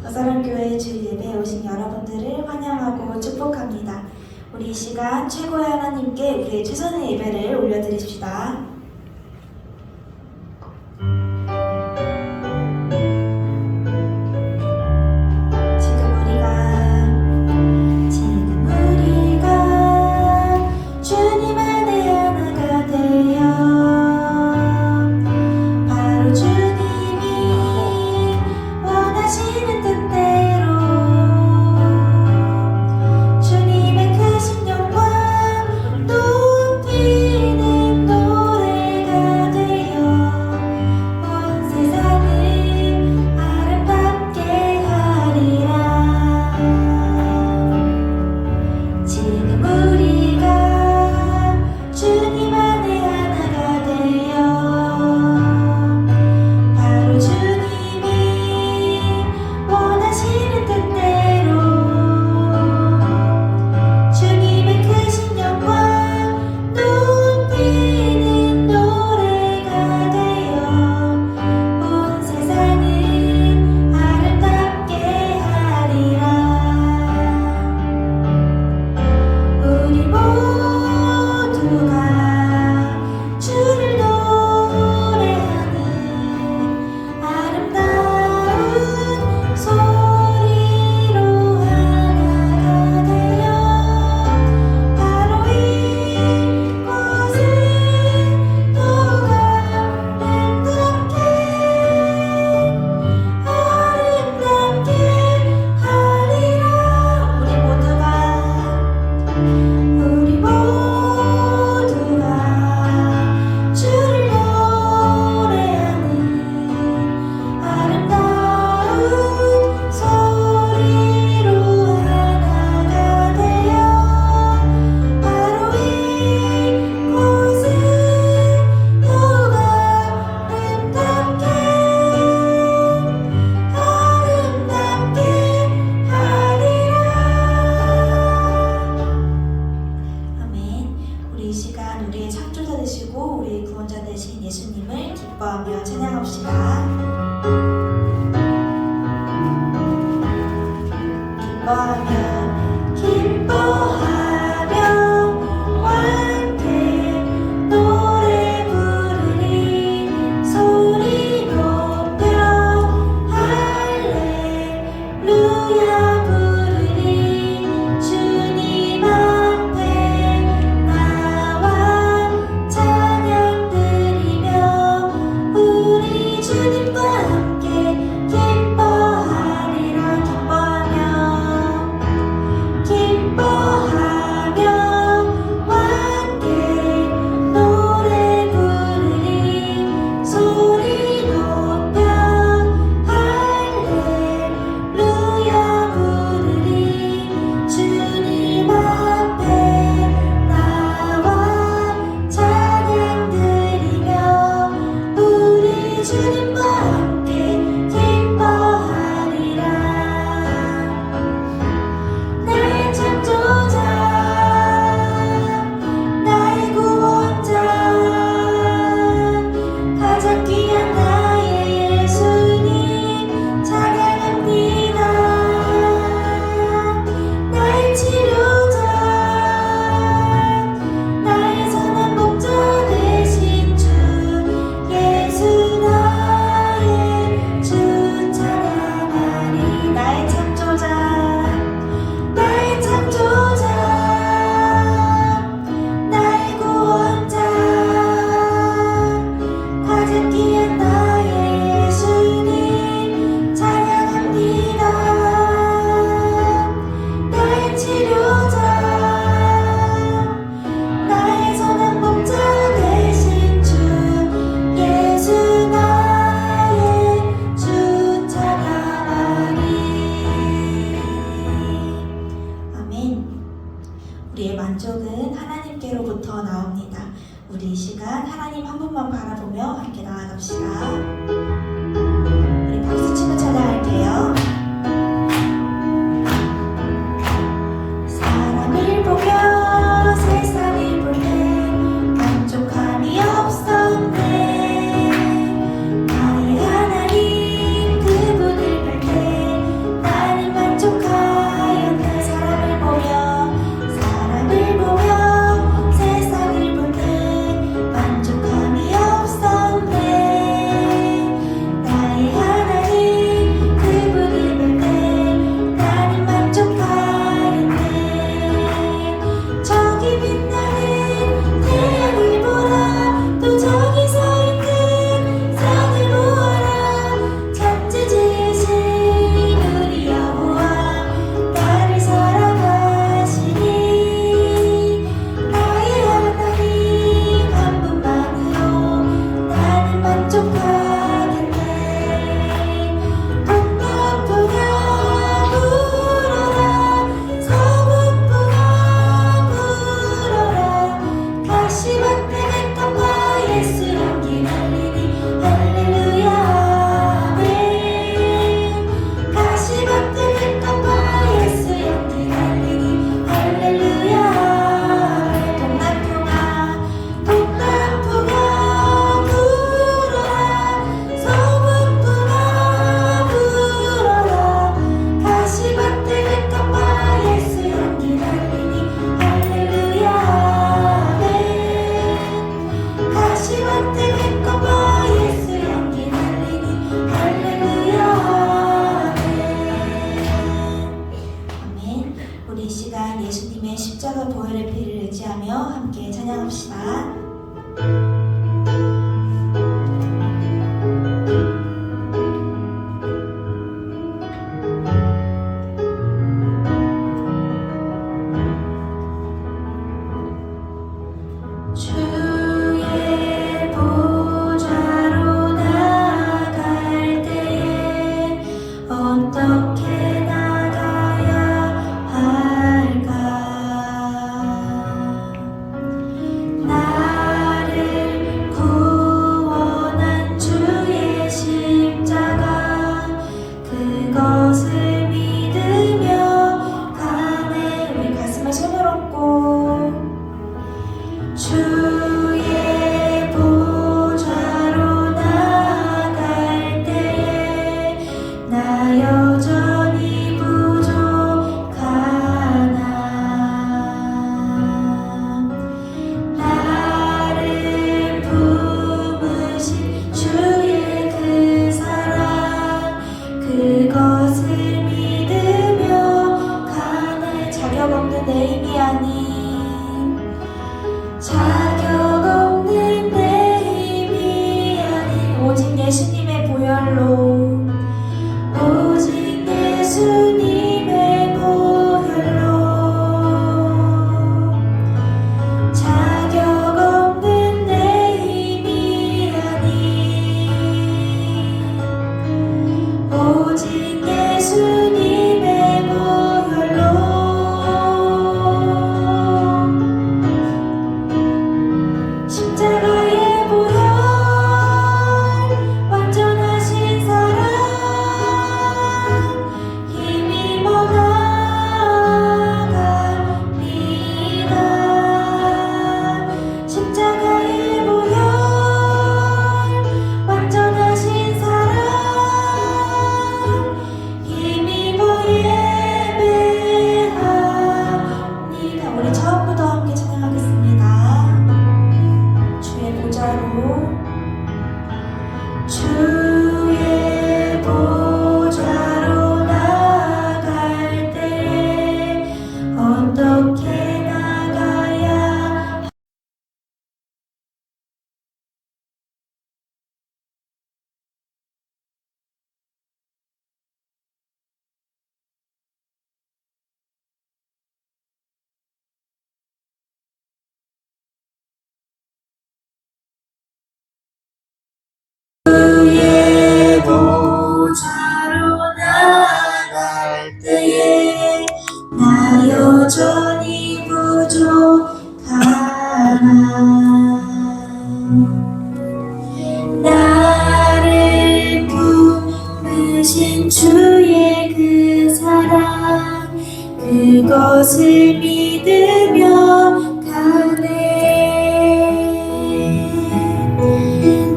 더사랑교회 주일예배에 오신 여러분들을 환영하고 축복합니다. 우리 이 시간 최고의 하나님께 우리의 최선의 예배를 올려드립시다. 기뻐하며 찬양합시다. 기뻐하며 함께 노래 부르리 소리 높여 할렐루야 부르리 주님 앞에 나와 찬양 드리며 우리 주님과 함께 기뻐하리라. 기뻐하며 함께 노래 부르리 소리 높여 할렐루야 부르리 주님 앞에 나와 찬양 드리며 우리 주님과 함께 기뻐하리라. 나의 창조자 나의 구원자 가장 귀한 나의 예수님 찬양합니다. 나의 치료자 나의 선한 목자 되신 주 예수 나의 주 찬양하리. 나의 창조자 나의 구원자 가장 귀한 나의 예수님 찬양합니다. 나의 치료자 나의 선한 목자 되신 주 예수 나의 주 찬양하리. 아멘. 우리의 만족은 하나님께로부터 나옵니다. 우리 이 시간 하나님 한 분만 바라보며 함께 나아갑시다. 우리 박수치며 찬양할게요. 사람을 보며 세상을 볼 때 만족함이 없었네. 나의 하나님 그분을 볼 때 그것을 믿으며 가네. 자격 없는 내 힘이 아닌, 자격 없는 내 힘이 아닌 오직 예수님의 보혈로, 오직 예수님의 보혈로, 자격 없는 내 힘이 아닌 오직 예수님의 보혈로. 십자가의 보혈, 완전하신 사랑, 힘입어 나아갑니다. 십자가의 보혈, 완전하신 사랑, 힘입어 예배합니다. 우리 처음부터 함께 찬양하겠습니다. 주의 보좌로, 주의 보좌로 나갈 때 어떻게 나가야 주의 보좌로 나갈 때에 나 여전히 부족하나. 나를 부르신 주의 그 사랑, 그것을 믿으며 가네.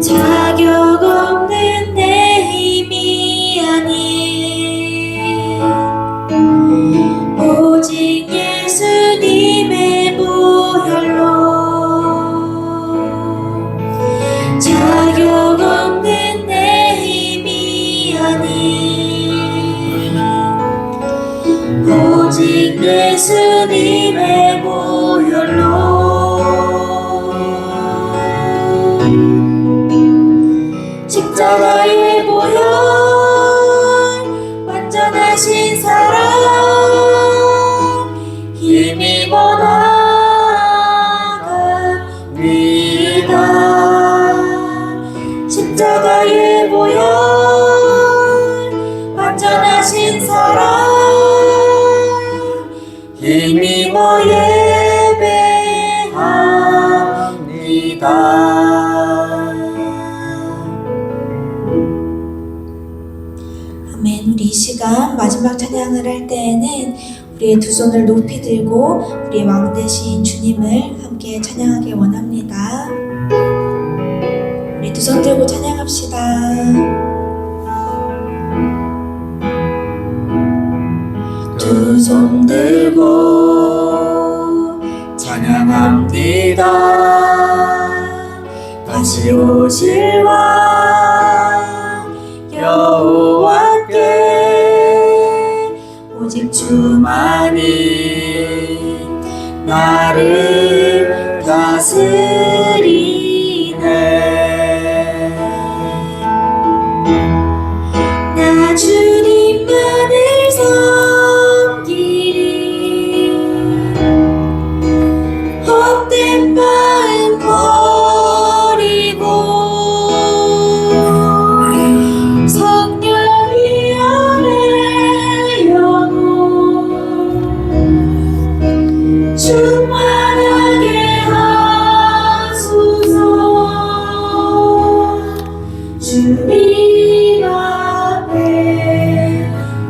자격 없는 내 힘이 아닌 오직 예수님의 보혈로, 자격 없는 내 힘이 아닌 오직 예수님의 보혈로, 십자가의 보혈, 완전하신 사랑, 힘입어 나아갑니다. 십자가의 보혈, 완전하신 사랑, 힘입어 예배합니다. 아멘. 우리 이 시간 마지막 찬양을 할 때에는 우리의 두 손을 높이 들고 우리의 왕 되신 주님을 함께 찬양하길 원합니다. 우리 두 손 들고 찬양합시다. 두 손 들고 찬양합니다. 다시 오실 왕 여호와께 오직 주만이 나를 다스리네. 나 주님만을 섬기리. 헛된 마음 버리고 성령 위안의 영혼 충만하게 하소서. 주님 앞에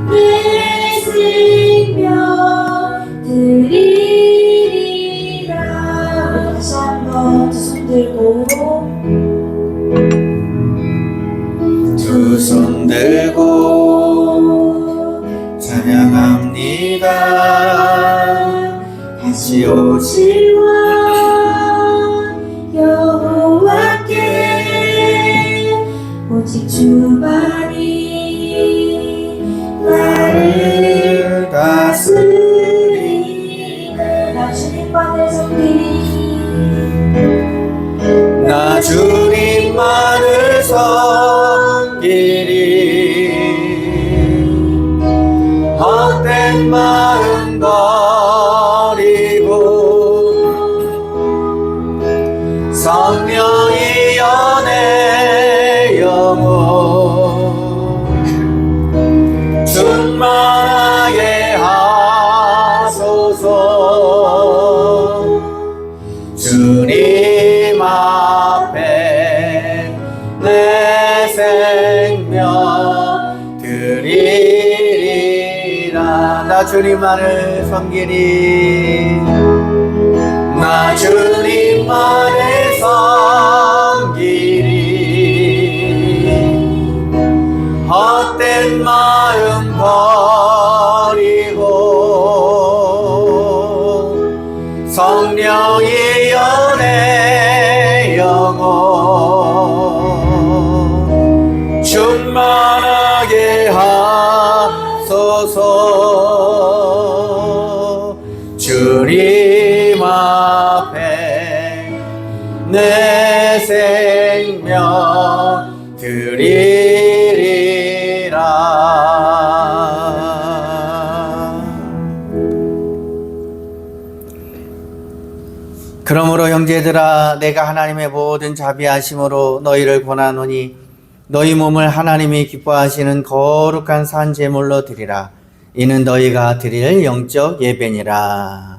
내 생명 드리리라. 다시 한번 두 손 들고 두 손 들고 찬양합니다. 다시 오실 왕 여호와께 오직 주만이 드리리라. 나 주님만을 섬기리. 나 주님만을 섬기리. 헛된 마음 버리고 성령의 연애 영혼 충만하게 하소서. 주님 앞에 내 생명 드리리라. 그러므로 형제들아, 내가 하나님의 모든 자비하심으로 너희를 권하노니 너희 몸을 하나님이 기뻐하시는 거룩한 산 제물로 드리라. 이는 너희가 드릴 영적 예배니라.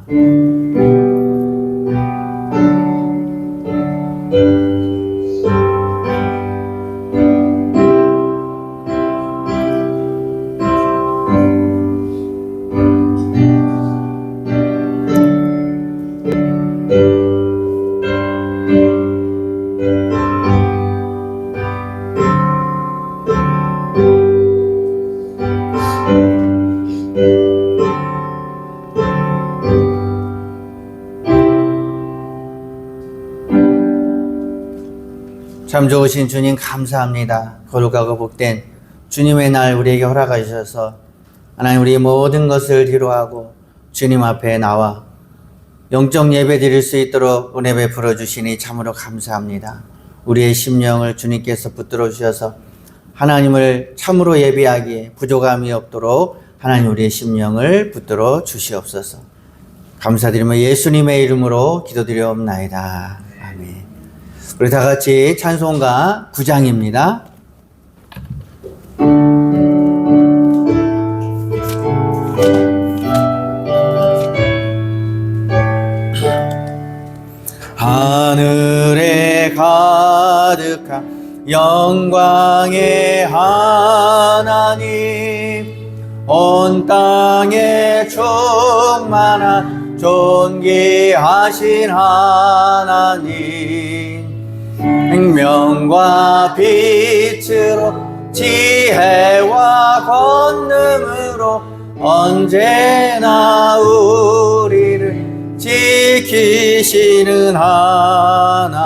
참 좋으신 주님 감사합니다. 거룩하고 복된 주님의 날 우리에게 허락하셔서 하나님 우리의 모든 것을 뒤로하고 주님 앞에 나와 영적 예배 드릴 수 있도록 은혜 베풀어 주시니 참으로 감사합니다. 우리의 심령을 주님께서 붙들어 주셔서 하나님을 참으로 예배하기에 부족함이 없도록 하나님 우리의 심령을 붙들어 주시옵소서. 감사드리며 예수님의 이름으로 기도드리옵나이다. 아멘. 우리 다 같이 찬송가 9장입니다. 하늘에 가득한 영광의 하나님, 온 땅에 충만한 존귀하신 하나님, 생명과 빛으로 지혜와 권능으로 언제나 우리를 지키시는 하나님,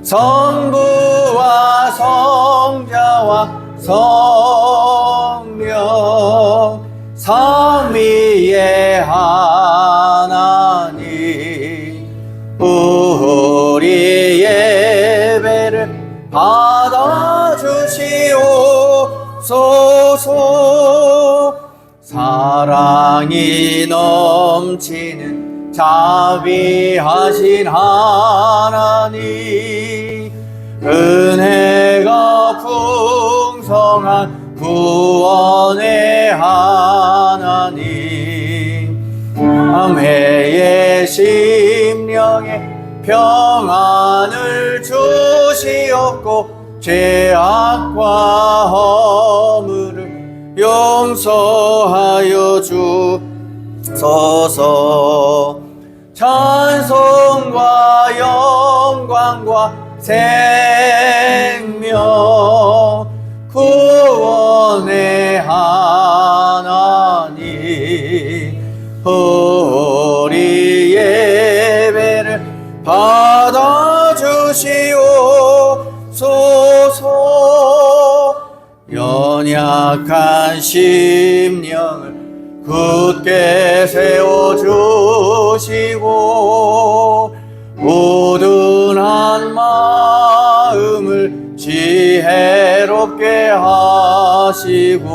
성부와 성자와 성령 삼위의 하나님, 우리 예배를 받아주시옵소서. 사랑이 넘치는 자비하신 하나님, 은혜가 풍성한 구원의 하나님, 암해의 심령에 평안을 주시옵고 죄악과 허물을 용서하여 주소서. 찬송과 영광과 생명 구원의 하나님, 우리 예배를 받아주시옵소서. 연약한 심령을 굳게 세워주시고 우둔한 마음을 지혜롭게 하시고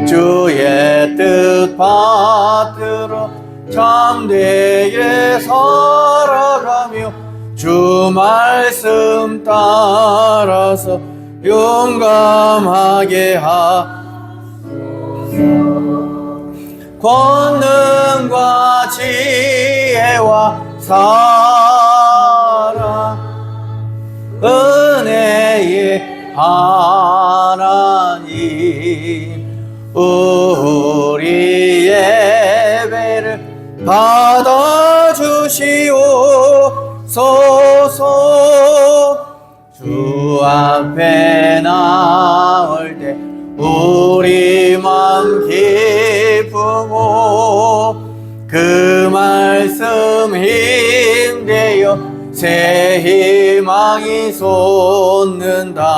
주의 뜻 받들어 참되게 살아가며 주 말씀 따라서 용감하게 권능과 지혜와 사랑 은혜의 하나님 우리 예배를 받아주시옵소서. 주 앞에 나올 때 우리 맘 기쁘고 그 말씀 힘되어 새 희망이 솟는다.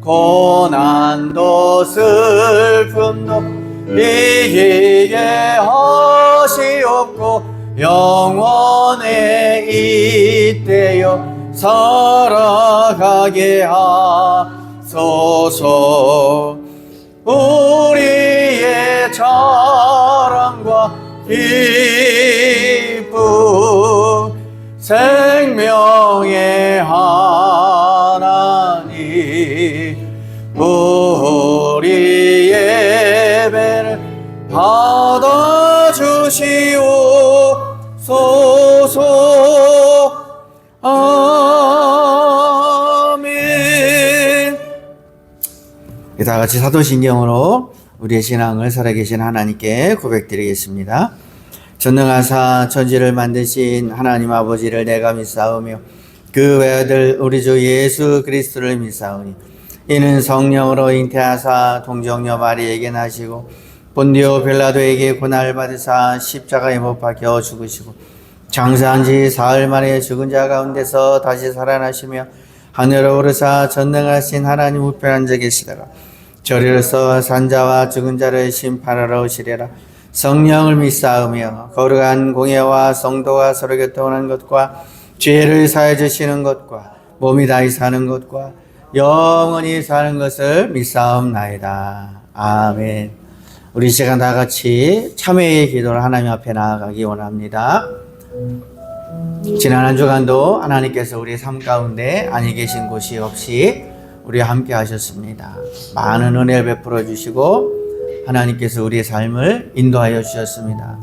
고난도 슬픔도 이기게 하시옵고 영원에 이때여 살아가게 하소서. 우리의 자랑과 기쁨 생명의 하나님 우리 예배를 받아주시옵소서. 아멘. 다 같이 사도신경으로 우리의 신앙을 살아계신 하나님께 고백드리겠습니다. 전능하사 천지를 만드신 하나님 아버지를 내가 믿사오며 그 외아들 우리 주 예수 그리스도를 믿사오니 이는 성령으로 잉태하사 동정녀 마리에게 나시고 본디오 빌라도에게 고난을 받으사 십자가에 못 박혀 죽으시고 장사한 지 사흘 만에 죽은 자 가운데서 다시 살아나시며 하늘로 오르사 전능하신 하나님 우편에 앉아 계시다가 저리로서 산자와 죽은 자를 심판하러 오시리라. 성령을 믿사오며 거룩한 공예와 성도가 서로 교통하는 것과 죄를 사해 주시는 것과 몸이 다시 사는 것과 영원히 사는 것을 믿사옵나이다. 아멘. 우리 시간 다 같이 참회의 기도를 하나님 앞에 나아가기 원합니다. 지난 한 주간도 하나님께서 우리의 삶 가운데 아니 계신 곳이 없이 우리와 함께 하셨습니다. 많은 은혜를 베풀어 주시고 하나님께서 우리의 삶을 인도하여 주셨습니다.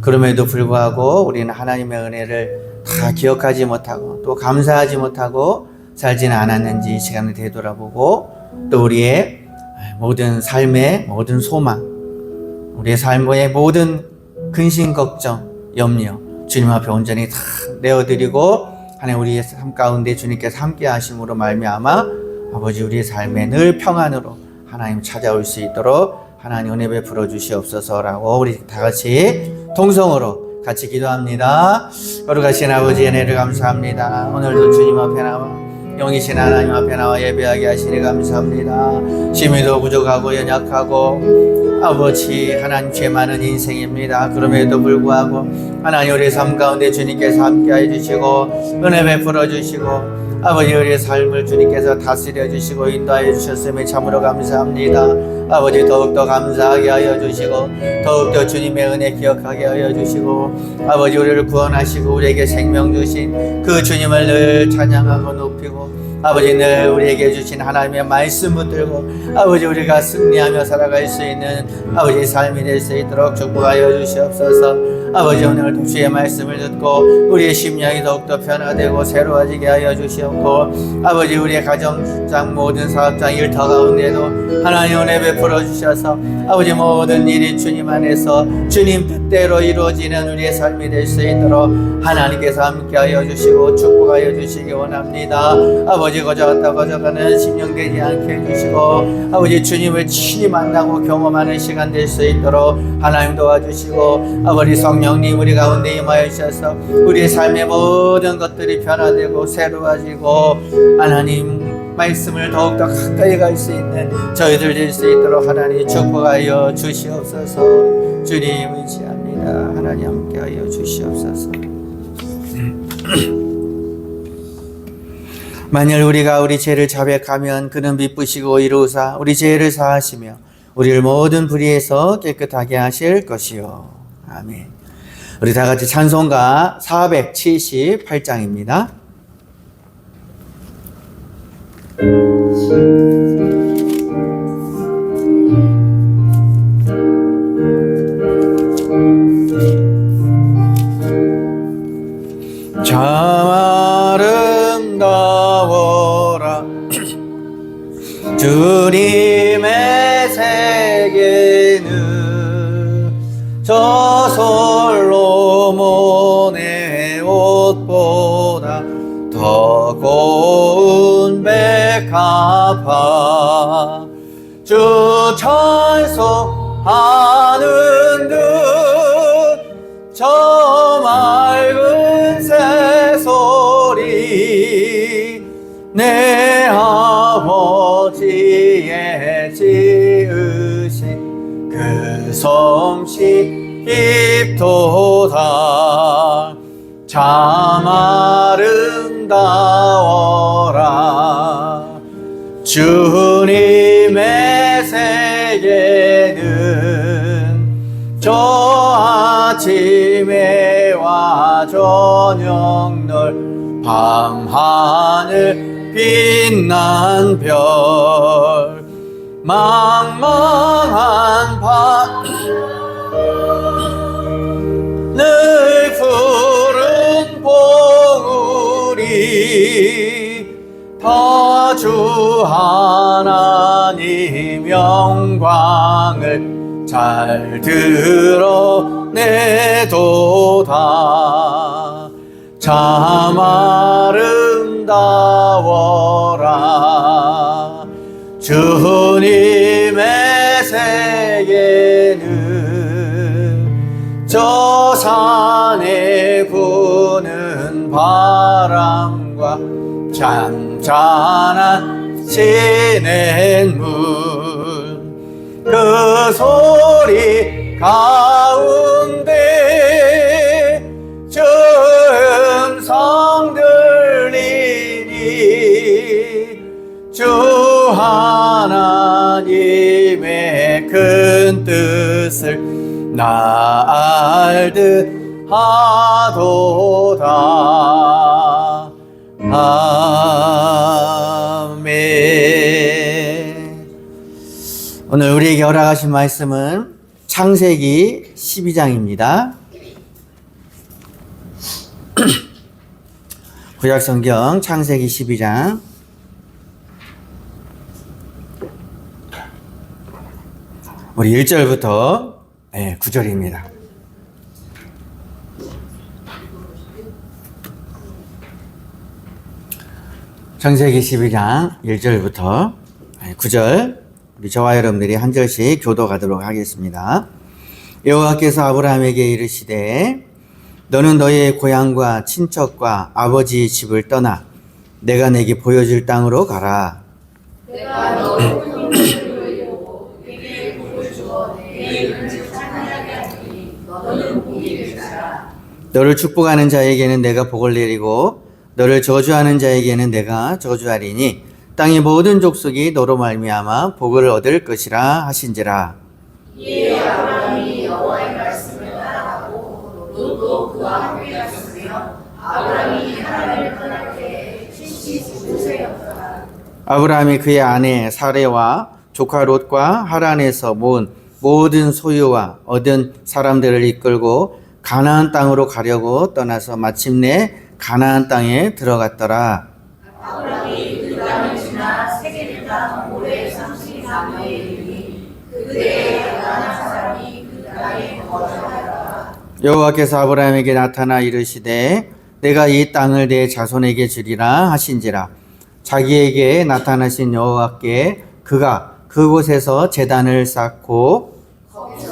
그럼에도 불구하고 우리는 하나님의 은혜를 다 기억하지 못하고 또 감사하지 못하고 살지는 않았는지 이 시간을 되돌아보고 또 우리의 모든 삶의 모든 소망, 우리의 삶의 모든 근심, 걱정, 염려 주님 앞에 온전히 다 내어드리고 하나님 우리의 삶 가운데 주님께서 함께 하심으로 말미암아 아버지 우리의 삶에 늘 평안으로 하나님 찾아올 수 있도록 하나님 은혜 베풀어 주시옵소서라고 우리 다 같이 통성으로 같이 기도합니다. 거룩하신 아버지의 은혜를 감사합니다. 오늘도 주님 앞에 나와 영이신 하나님 앞에 나와 예배하게 하시니 감사합니다. 심히도 부족하고 연약하고 아버지 하나님 죄 많은 인생입니다. 그럼에도 불구하고 하나님 우리의 삶 가운데 주님께서 함께해 주시고 은혜 베풀어 주시고 아버지 우리의 삶을 주님께서 다스려 주시고 인도하여 주셨음에 참으로 감사합니다. 아버지 더욱더 감사하게 하여 주시고 더욱더 주님의 은혜 기억하게 하여 주시고 아버지 우리를 구원하시고 우리에게 생명 주신 그 주님을 늘 찬양하고 높이고 아버지 늘 우리에게 주신 하나님의 말씀 붙들고 아버지 우리가 승리하며 살아갈 수 있는 아버지 삶이 될 수 있도록 축복하여 주시옵소서. 아버지 오늘도 주의 말씀을 듣고 우리의 심령이 더욱더 변화되고 새로워지게 하여 주시옵고 아버지 우리의 가정장 모든 사업장 일터 가운데도 하나님 은혜 베풀어 주셔서 아버지 모든 일이 주님 안에서 주님 뜻대로 이루어지는 우리의 삶이 될 수 있도록 하나님께서 함께 하여 주시고 축복하여 주시기 원합니다. 아버지 거저갔다 거저가는 심령 되지 않게 해주시고 아버지 주님을 친히 만나고 경험하는 시간 될 수 있도록 하나님 도와주시고 아버지 성령님 우리 가운데 임하여 주셔서 우리의 삶의 모든 것들이 변화되고 새로워지고 하나님 말씀을 더욱더 가까이 갈 수 있는 저희들 될 수 있도록 하나님 축복하여 주시옵소서. 주님 의지합니다. 하나님 함께하여 주시옵소서. 만일 우리가 우리 죄를 자백하면 그는 미쁘시고 이루사 우리 죄를 사하시며 우리를 모든 불의에서 깨끗하게 하실 것이요. 아멘. 우리 다 같이 찬송가 478장입니다. 참 아름다워라 주님의 세계는 저 솔로몬의 옷보다 더 고운 백합화 주 찬송하는 듯 저 맑은 새소리 내 아버지의 지으신 그 솜씨 깊도다 참 아름다워라 주님의 세계는 저 아침에와 저녁 널 밤하늘 빛난 별 망망한 늘 푸른 봉우리 주 하나님 영광을 잘 드러내도다 참 아름다워라 주님의 세계는 저 산에 부는 바람과 잔잔한 시냇물 그 소리 가운데 저 음성 들리니 주 하나님의 큰 뜻을 나 알듯 하도다 아멘. 오늘 우리에게 허락하신 말씀은 창세기 12장입니다. 구약성경 창세기 12장 우리 1절부터 9절입니다. 창세기 12장 1절부터 9절 우리 저와 여러분들이 한 절씩 교도가도록 하겠습니다. 여호와께서 아브라함에게 이르시되 너는 너의 고향과 친척과 아버지의 집을 떠나 내가 내게 보여줄 땅으로 가라. 내가 너를 보고 네게 복을 주어 내 이름을 찬양하게 하리니 너는 복이 될지라. 너를 축복하는 자에게는 내가 복을 내리고 너를 저주하는 자에게는 내가 저주하리니 땅의 모든 족속이 너로 말미암아 복을 얻을 것이라 하신지라. 이에 아브라함이 여호와의 말씀을 따라가고 롯도 그와 함께하였으며 아브라함이 하나님을 떠날 때에 79세였더라. 아브라함이 그의 아내 사레와 조카 롯과 하란에서 모은 모든 소유와 얻은 사람들을 이끌고 가나안 땅으로 가려고 떠나서 마침내 가나안 땅에 들어갔더라. 아브라함이 그 땅을 지나 세겜 땅 모래 34년에 이르니 그때에 가나안 사람이 그 땅에 거주하더라. 여호와께서 아브라함에게 나타나 이르시되 내가 이 땅을 내 자손에게 주리라 하신지라. 자기에게 나타나신 여호와께 그가 그곳에서 제단을 쌓고 거기서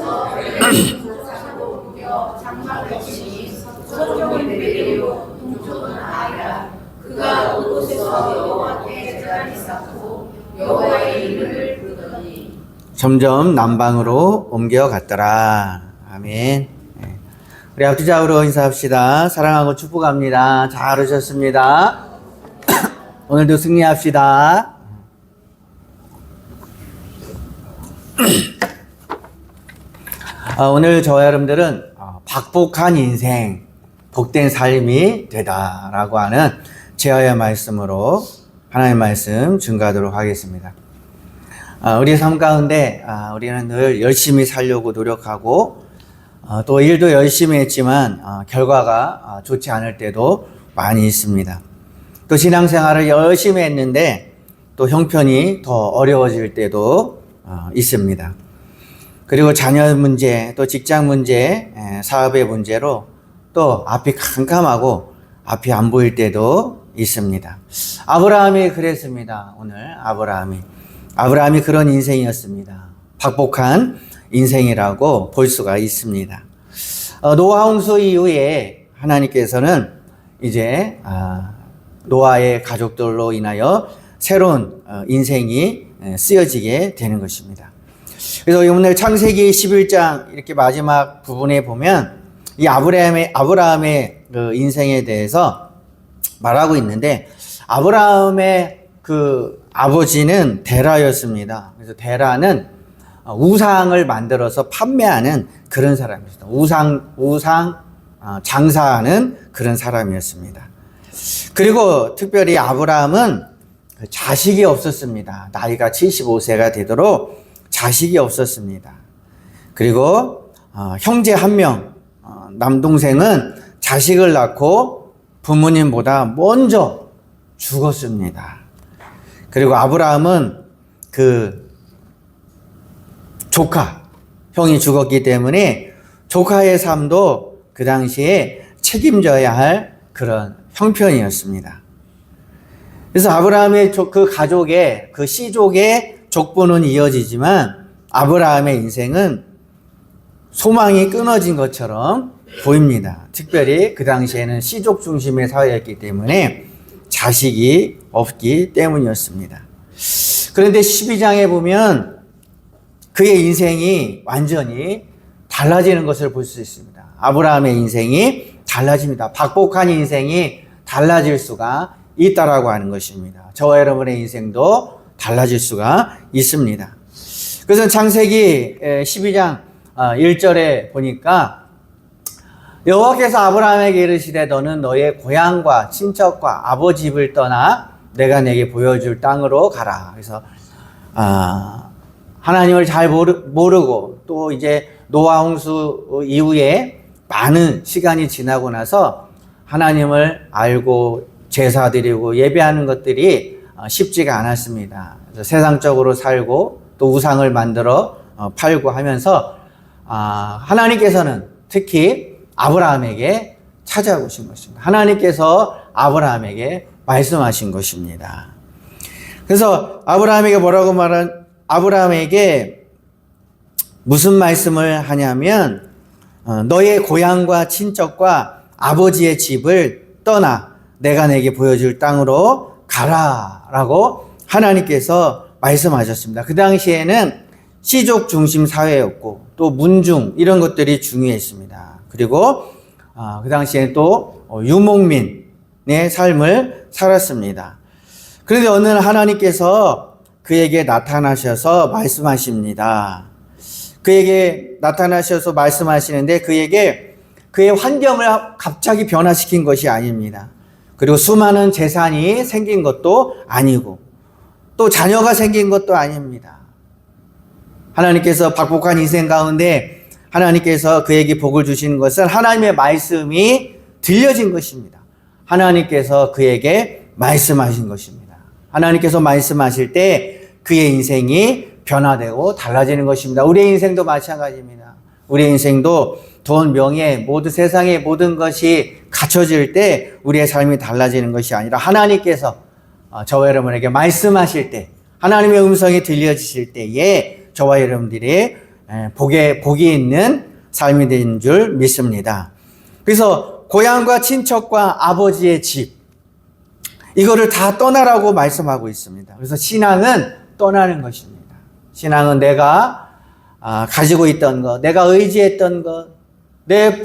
사고 우겨 장막을 치니 서쪽은 베델이요 동쪽은 아이라. 그가 그곳에서 여호와께 제단을 쌓고 여호와의 이름을 부르더니 점점 남방으로 옮겨갔더라. 아멘. 우리 앞뒤좌우로 인사합시다. 사랑하고 축복합니다. 잘 오셨습니다. 오늘도 승리합시다. 오늘 저와 여러분들은 박복한 인생, 복된 삶이 되다라고 하는 제아의 말씀으로 하나님의 말씀 증거하도록 하겠습니다. 우리의 삶 가운데 우리는 늘 열심히 살려고 노력하고 또 일도 열심히 했지만 결과가 좋지 않을 때도 많이 있습니다. 또 신앙생활을 열심히 했는데 또 또 형편이 더 어려워질 때도 있습니다. 그리고 자녀 문제, 또 직장 문제, 사업의 문제로 또 앞이 캄캄하고 앞이 안 보일 때도 있습니다. 아브라함이 그랬습니다. 오늘 아브라함이 그런 인생이었습니다. 박복한 인생이라고 볼 수가 있습니다. 노아 홍수 이후에 하나님께서는 이제 노아의 가족들로 인하여 새로운 인생이 쓰여지게 되는 것입니다. 그래서 오늘 창세기 11장 이렇게 마지막 부분에 보면 이 아브라함의 그 인생에 대해서 말하고 있는데, 아브라함의 그 아버지는 데라였습니다. 그래서 데라는 우상을 만들어서 판매하는 그런 사람이었습니다. 우상 장사하는 그런 사람이었습니다. 그리고 특별히 아브라함은 자식이 없었습니다. 나이가 75세가 되도록 자식이 없었습니다. 그리고 형제 한 명, 남동생은 자식을 낳고 부모님보다 먼저 죽었습니다. 그리고 아브라함은 그 형이 죽었기 때문에 조카의 삶도 그 당시에 책임져야 할 그런 형편이었습니다. 그래서 아브라함의 그 가족의, 그 씨족의 족보는 이어지지만 아브라함의 인생은 소망이 끊어진 것처럼 보입니다. 특별히 그 당시에는 씨족 중심의 사회였기 때문에 자식이 없기 때문이었습니다. 그런데 12장에 보면 그의 인생이 완전히 달라지는 것을 볼 수 있습니다. 아브라함의 인생이 달라집니다. 박복한 인생이 달라질 수가 있다라고 하는 것입니다. 저와 여러분의 인생도 달라질 수가 있습니다. 그래서 창세기 12장 1절에 보니까 여호와께서 아브라함에게 이르시되 너는 너의 고향과 친척과 아버지 집을 떠나 내가 내게 보여줄 땅으로 가라. 그래서 하나님을 잘 모르고 또 이제 노아 홍수 이후에 많은 시간이 지나고 나서 하나님을 알고 제사 드리고 예배하는 것들이 쉽지가 않았습니다. 그래서 세상적으로 살고 또 우상을 만들어 팔고 하면서 하나님께서는 특히 아브라함에게 찾아오신 것입니다. 하나님께서 아브라함에게 말씀하신 것입니다. 그래서 아브라함에게 아브라함에게 무슨 말씀을 하냐면 너의 고향과 친척과 아버지의 집을 떠나 내가 내게 보여줄 땅으로 가라 라고 하나님께서 말씀하셨습니다. 그 당시에는 씨족 중심 사회였고 또 문중 이런 것들이 중요했습니다. 그리고 그 당시에는 또 유목민의 삶을 살았습니다. 그런데 어느 날 하나님께서 그에게 나타나셔서 말씀하십니다. 그에게 나타나셔서 말씀하시는데 그에게 그의 환경을 갑자기 변화시킨 것이 아닙니다. 그리고 수많은 재산이 생긴 것도 아니고 또 자녀가 생긴 것도 아닙니다. 하나님께서 박복한 인생 가운데 하나님께서 그에게 복을 주시는 것은 하나님의 말씀이 들려진 것입니다. 하나님께서 그에게 말씀하신 것입니다. 하나님께서 말씀하실 때 그의 인생이 변화되고 달라지는 것입니다. 우리의 인생도 마찬가지입니다. 우리의 인생도 돈, 명예, 모두 세상의 모든 것이 갖춰질 때 우리의 삶이 달라지는 것이 아니라 하나님께서 저와 여러분에게 말씀하실 때, 하나님의 음성이 들려지실 때에 저와 여러분들이 복이 있는 삶이 된 줄 믿습니다. 그래서 고향과 친척과 아버지의 집, 이거를 다 떠나라고 말씀하고 있습니다. 그래서 신앙은 떠나는 것입니다. 신앙은 내가 가지고 있던 것, 내가 의지했던 것, 내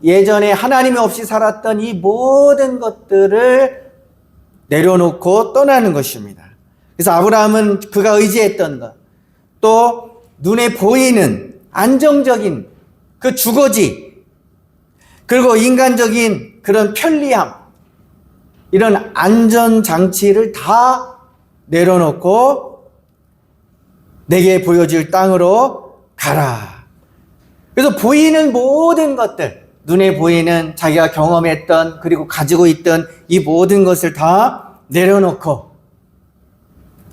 예전에 하나님이 없이 살았던 이 모든 것들을 내려놓고 떠나는 것입니다. 그래서 아브라함은 그가 의지했던 것, 또 눈에 보이는 안정적인 그 주거지, 그리고 인간적인 그런 편리함, 이런 안전장치를 다 내려놓고 내게 보여줄 땅으로 가라. 그래서 보이는 모든 것들, 눈에 보이는 자기가 경험했던 그리고 가지고 있던 이 모든 것을 다 내려놓고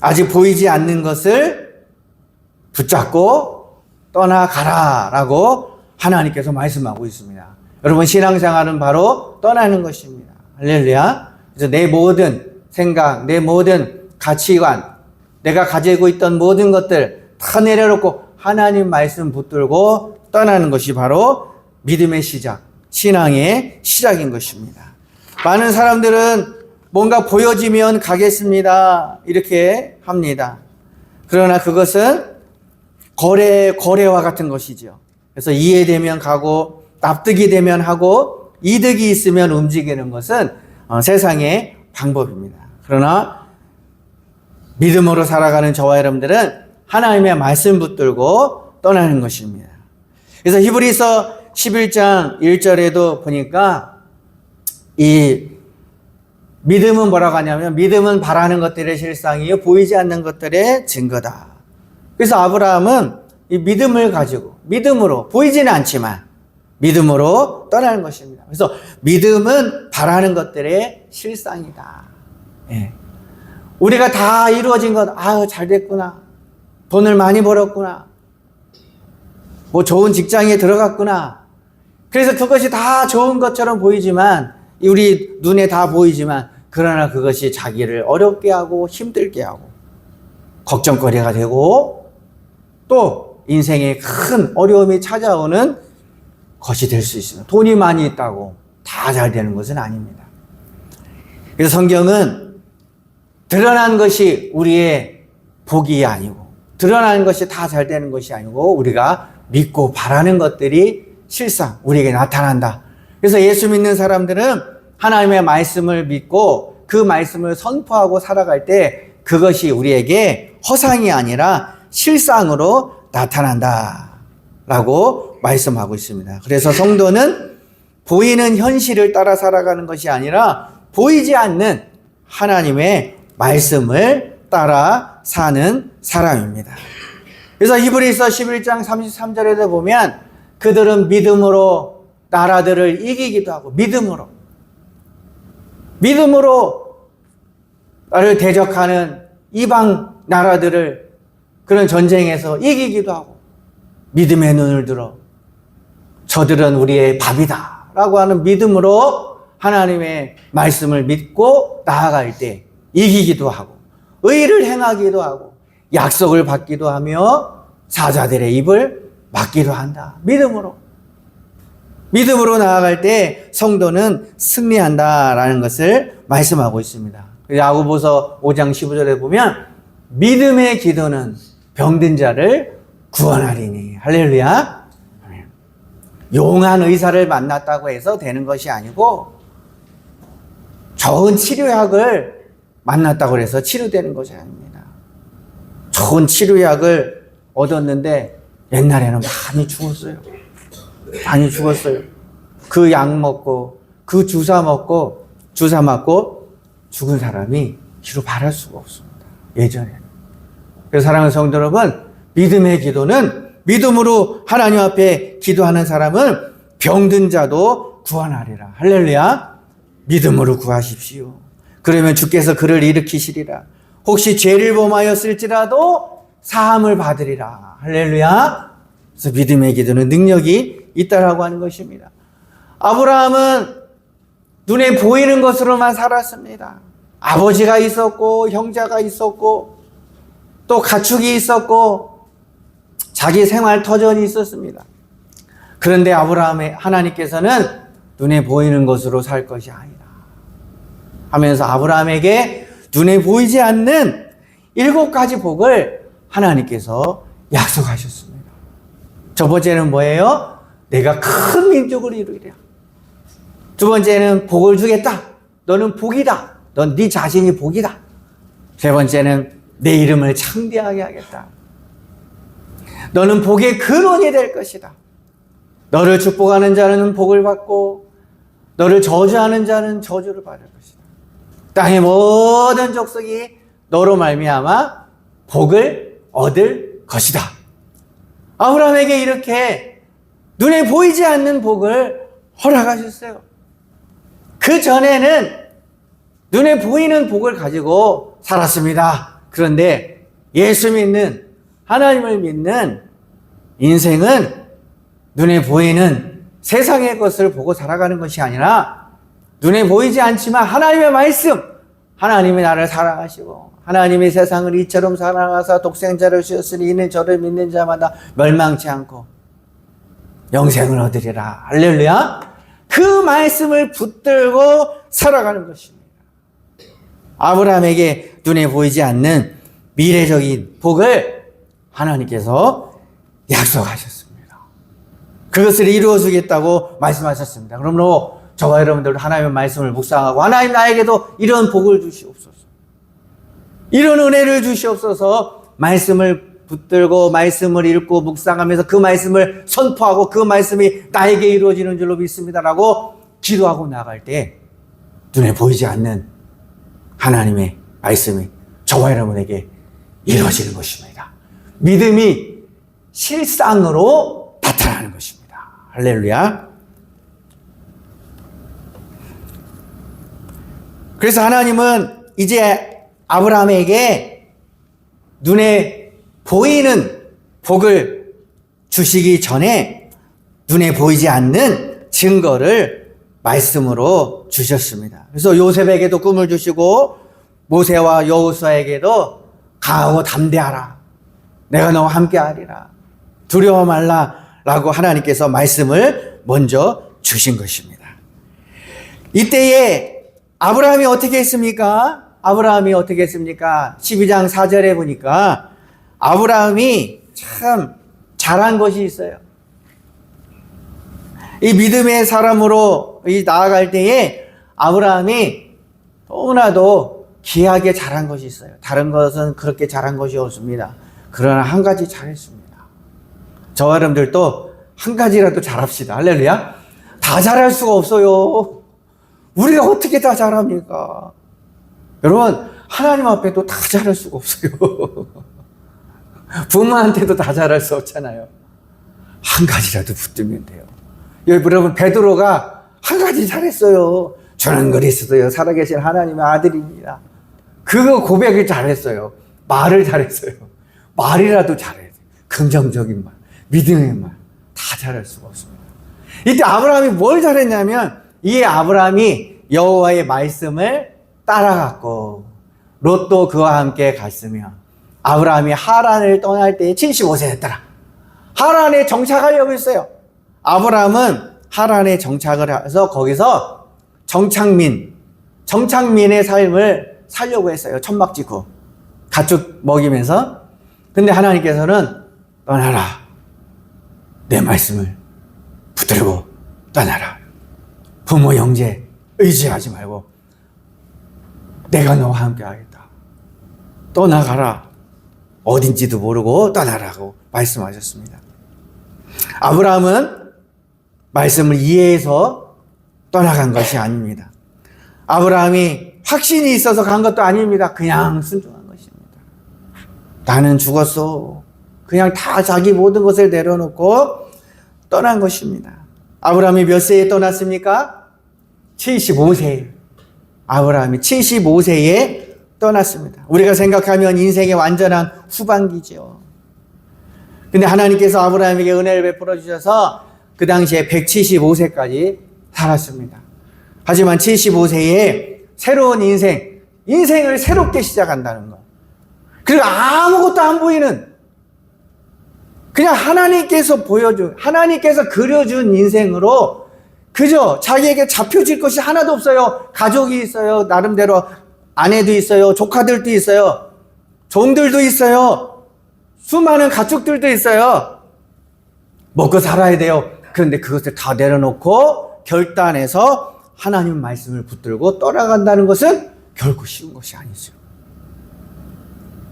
아직 보이지 않는 것을 붙잡고 떠나가라라고 하나님께서 말씀하고 있습니다. 여러분, 신앙생활은 바로 떠나는 것입니다. 할렐루야. 그래서 내 모든 생각, 내 모든 가치관, 내가 가지고 있던 모든 것들 다 내려놓고 하나님 말씀 붙들고 떠나는 것이 바로 믿음의 시작, 신앙의 시작인 것입니다. 많은 사람들은 뭔가 보여지면 가겠습니다, 이렇게 합니다. 그러나 그것은 거래와 같은 것이죠. 그래서 이해되면 가고 납득이 되면 하고 이득이 있으면 움직이는 것은 세상의 방법입니다. 그러나 믿음으로 살아가는 저와 여러분들은 하나님의 말씀 붙들고 떠나는 것입니다. 그래서 히브리서 11장 1절에도 보니까 이 믿음은 뭐라고 하냐면 믿음은 바라는 것들의 실상이요 보이지 않는 것들의 증거다. 그래서 아브라함은 이 믿음을 가지고 믿음으로 보이지는 않지만 믿음으로 떠나는 것입니다. 그래서 믿음은 바라는 것들의 실상이다. 예. 우리가 다 이루어진 것, 잘 됐구나. 돈을 많이 벌었구나. 뭐 좋은 직장에 들어갔구나. 그래서 그것이 다 좋은 것처럼 보이지만, 우리 눈에 다 보이지만, 그러나 그것이 자기를 어렵게 하고 힘들게 하고 걱정거리가 되고 또 인생에 큰 어려움이 찾아오는 것이 될 수 있습니다. 돈이 많이 있다고 다 잘 되는 것은 아닙니다. 그래서 성경은 드러난 것이 우리의 복이 아니고 드러나는 것이 다 잘 되는 것이 아니고 우리가 믿고 바라는 것들이 실상 우리에게 나타난다. 그래서 예수 믿는 사람들은 하나님의 말씀을 믿고 그 말씀을 선포하고 살아갈 때 그것이 우리에게 허상이 아니라 실상으로 나타난다 라고 말씀하고 있습니다. 그래서 성도는 보이는 현실을 따라 살아가는 것이 아니라 보이지 않는 하나님의 말씀을 따라 사는 사람입니다. 그래서 히브리서 11장 33절에도 보면 그들은 믿음으로 나라들을 이기기도 하고 믿음으로 나를 대적하는 이방 나라들을 그런 전쟁에서 이기기도 하고 믿음의 눈을 들어 저들은 우리의 밥이다 라고 하는 믿음으로 하나님의 말씀을 믿고 나아갈 때 이기기도 하고 의를 행하기도 하고 약속을 받기도 하며 사자들의 입을 막기도 한다. 믿음으로 나아갈 때 성도는 승리한다라는 것을 말씀하고 있습니다. 야고보서 5장 15절에 보면 믿음의 기도는 병든 자를 구원하리니. 할렐루야. 용한 의사를 만났다고 해서 되는 것이 아니고 좋은 치료약을 만났다고 해서 치료되는 것이 아닙니다. 좋은 치료약을 얻었는데 옛날에는 많이 죽었어요. 그 약 먹고 그 주사 맞고 죽은 사람이 뒤로 바랄 수가 없습니다. 예전에는. 그래서 사랑하는 성도 여러분, 믿음의 기도는 믿음으로 하나님 앞에 기도하는 사람은 병든 자도 구원하리라. 할렐루야. 믿음으로 구하십시오. 그러면 주께서 그를 일으키시리라. 혹시 죄를 범하였을지라도 사함을 받으리라. 할렐루야. 그래서 믿음의 기도는 능력이 있다라고 하는 것입니다. 아브라함은 눈에 보이는 것으로만 살았습니다. 아버지가 있었고 형제가 있었고 또 가축이 있었고 자기 생활 터전이 있었습니다. 그런데 하나님께서는 눈에 보이는 것으로 살 것이 아니라 하면서 아브라함에게 눈에 보이지 않는 7가지 복을 하나님께서 약속하셨습니다. 첫 번째는 뭐예요? 내가 큰 민족을 이루리라. 두 번째는 복을 주겠다. 너는 복이다. 넌 네 자신이 복이다. 세 번째는 내 이름을 창대하게 하겠다. 너는 복의 근원이 될 것이다. 너를 축복하는 자는 복을 받고 너를 저주하는 자는 저주를 받을 것이다. 땅의 모든 족속이 너로 말미암아 복을 얻을 것이다. 아브라함에게 이렇게 눈에 보이지 않는 복을 허락하셨어요. 그 전에는 눈에 보이는 복을 가지고 살았습니다. 그런데 예수 믿는, 하나님을 믿는 인생은 눈에 보이는 세상의 것을 보고 살아가는 것이 아니라 눈에 보이지 않지만 하나님의 말씀, 하나님이 나를 사랑하시고 하나님이 세상을 이처럼 사랑하사 독생자를 주셨으니 이는 저를 믿는 자마다 멸망치 않고 영생을 얻으리라. 할렐루야. 그 말씀을 붙들고 살아가는 것입니다. 아브라함에게 눈에 보이지 않는 미래적인 복을 하나님께서 약속하셨습니다. 그것을 이루어 주겠다고 말씀하셨습니다. 그러므로 저와 여러분들도 하나님의 말씀을 묵상하고 하나님 나에게도 이런 복을 주시옵소서. 이런 은혜를 주시옵소서. 말씀을 붙들고 말씀을 읽고 묵상하면서 그 말씀을 선포하고 그 말씀이 나에게 이루어지는 줄로 믿습니다라고 기도하고 나갈 때 눈에 보이지 않는 하나님의 말씀이 저와 여러분에게 이루어지는 것입니다. 믿음이 실상으로 나타나는 것입니다. 할렐루야. 그래서 하나님은 이제 아브라함에게 눈에 보이는 복을 주시기 전에 눈에 보이지 않는 증거를 말씀으로 주셨습니다. 그래서 요셉에게도 꿈을 주시고 모세와 여호수아에게도 강하고 담대하라. 내가 너와 함께하리라. 두려워 말라라고 하나님께서 말씀을 먼저 주신 것입니다. 이때에 아브라함이 어떻게 했습니까? 아브라함이 어떻게 했습니까? 12장 4절에 보니까 아브라함이 참 잘한 것이 있어요. 이 믿음의 사람으로 나아갈 때에 아브라함이 너무나도 귀하게 잘한 것이 있어요. 다른 것은 그렇게 잘한 것이 없습니다. 그러나 한 가지 잘했습니다. 저와 여러분들도 한 가지라도 잘합시다. 할렐루야. 다 잘할 수가 없어요. 우리가 어떻게 다 잘합니까? 여러분, 하나님 앞에도 다 잘할 수가 없어요. 부모한테도 다 잘할 수 없잖아요. 한 가지라도 붙들면 돼요. 여러분, 베드로가 한 가지 잘했어요. 저는 그리스도요 살아계신 하나님의 아들입니다. 그거 고백을 잘했어요. 말을 잘했어요. 말이라도 잘해야 돼요. 긍정적인 말, 믿음의 말, 다 잘할 수가 없습니다. 이때 아브라함이 뭘 잘했냐면, 이 아브라함이 여호와의 말씀을 따라갔고 롯도 그와 함께 갔으며 아브라함이 하란을 떠날 때에 75세였더라. 하란에 정착하려고 했어요. 아브라함은 하란에 정착을 해서 거기서 정착민의 삶을 살려고 했어요. 천막 짓고 가축 먹이면서. 근데 하나님께서는 떠나라. 내 말씀을 붙들고 떠나라. 부모 형제 의지하지 말고 내가 너와 함께 하겠다. 떠나가라. 어딘지도 모르고 떠나라고 말씀하셨습니다. 아브라함은 말씀을 이해해서 떠나간 것이 아닙니다. 아브라함이 확신이 있어서 간 것도 아닙니다. 그냥 순종한 것입니다. 나는 죽었어. 그냥 다 자기 모든 것을 내려놓고 떠난 것입니다. 아브라함이 몇 세에 떠났습니까? 75세. 아브라함이 75세에 떠났습니다. 우리가 생각하면 인생의 완전한 후반기죠. 근데 하나님께서 아브라함에게 은혜를 베풀어 주셔서 그 당시에 175세까지 살았습니다. 하지만 75세에 새로운 인생을 새롭게 시작한다는 것. 그리고 아무것도 안 보이는, 그냥 하나님께서 그려준 인생으로 그저 자기에게 잡혀질 것이 하나도 없어요. 가족이 있어요. 나름대로 아내도 있어요. 조카들도 있어요. 종들도 있어요. 수많은 가축들도 있어요. 먹고 살아야 돼요. 그런데 그것을 다 내려놓고 결단해서 하나님 말씀을 붙들고 떠나간다는 것은 결코 쉬운 것이 아니죠.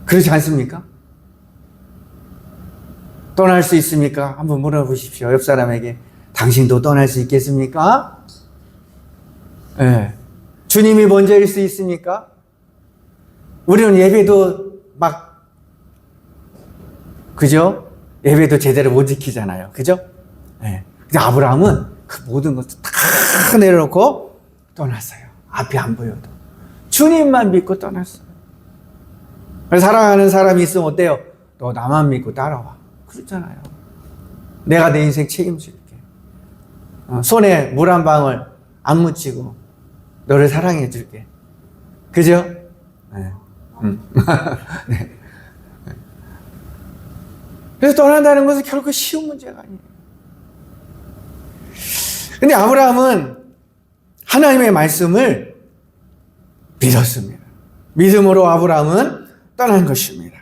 그렇지 않습니까? 떠날 수 있습니까? 한번 물어보십시오. 옆 사람에게. 당신도 떠날 수 있겠습니까? 네. 주님이 먼저일 수 있습니까? 우리는 예배도 그죠? 예배도 제대로 못 지키잖아요. 그죠? 네. 근데 아브라함은 그 모든 것을 다 내려놓고 떠났어요. 앞이 안 보여도. 주님만 믿고 떠났어요. 사랑하는 사람이 있으면 어때요? 너 나만 믿고 따라와. 그렇잖아요. 내가 내 인생 책임질게. 손에 물 한 방울 안 묻히고 너를 사랑해 줄게. 그죠? 네. 네. 그래서 떠난다는 것은 결코 쉬운 문제가 아니에요. 근데 아브라함은 하나님의 말씀을 믿었습니다. 믿음으로 아브라함은 떠난 것입니다.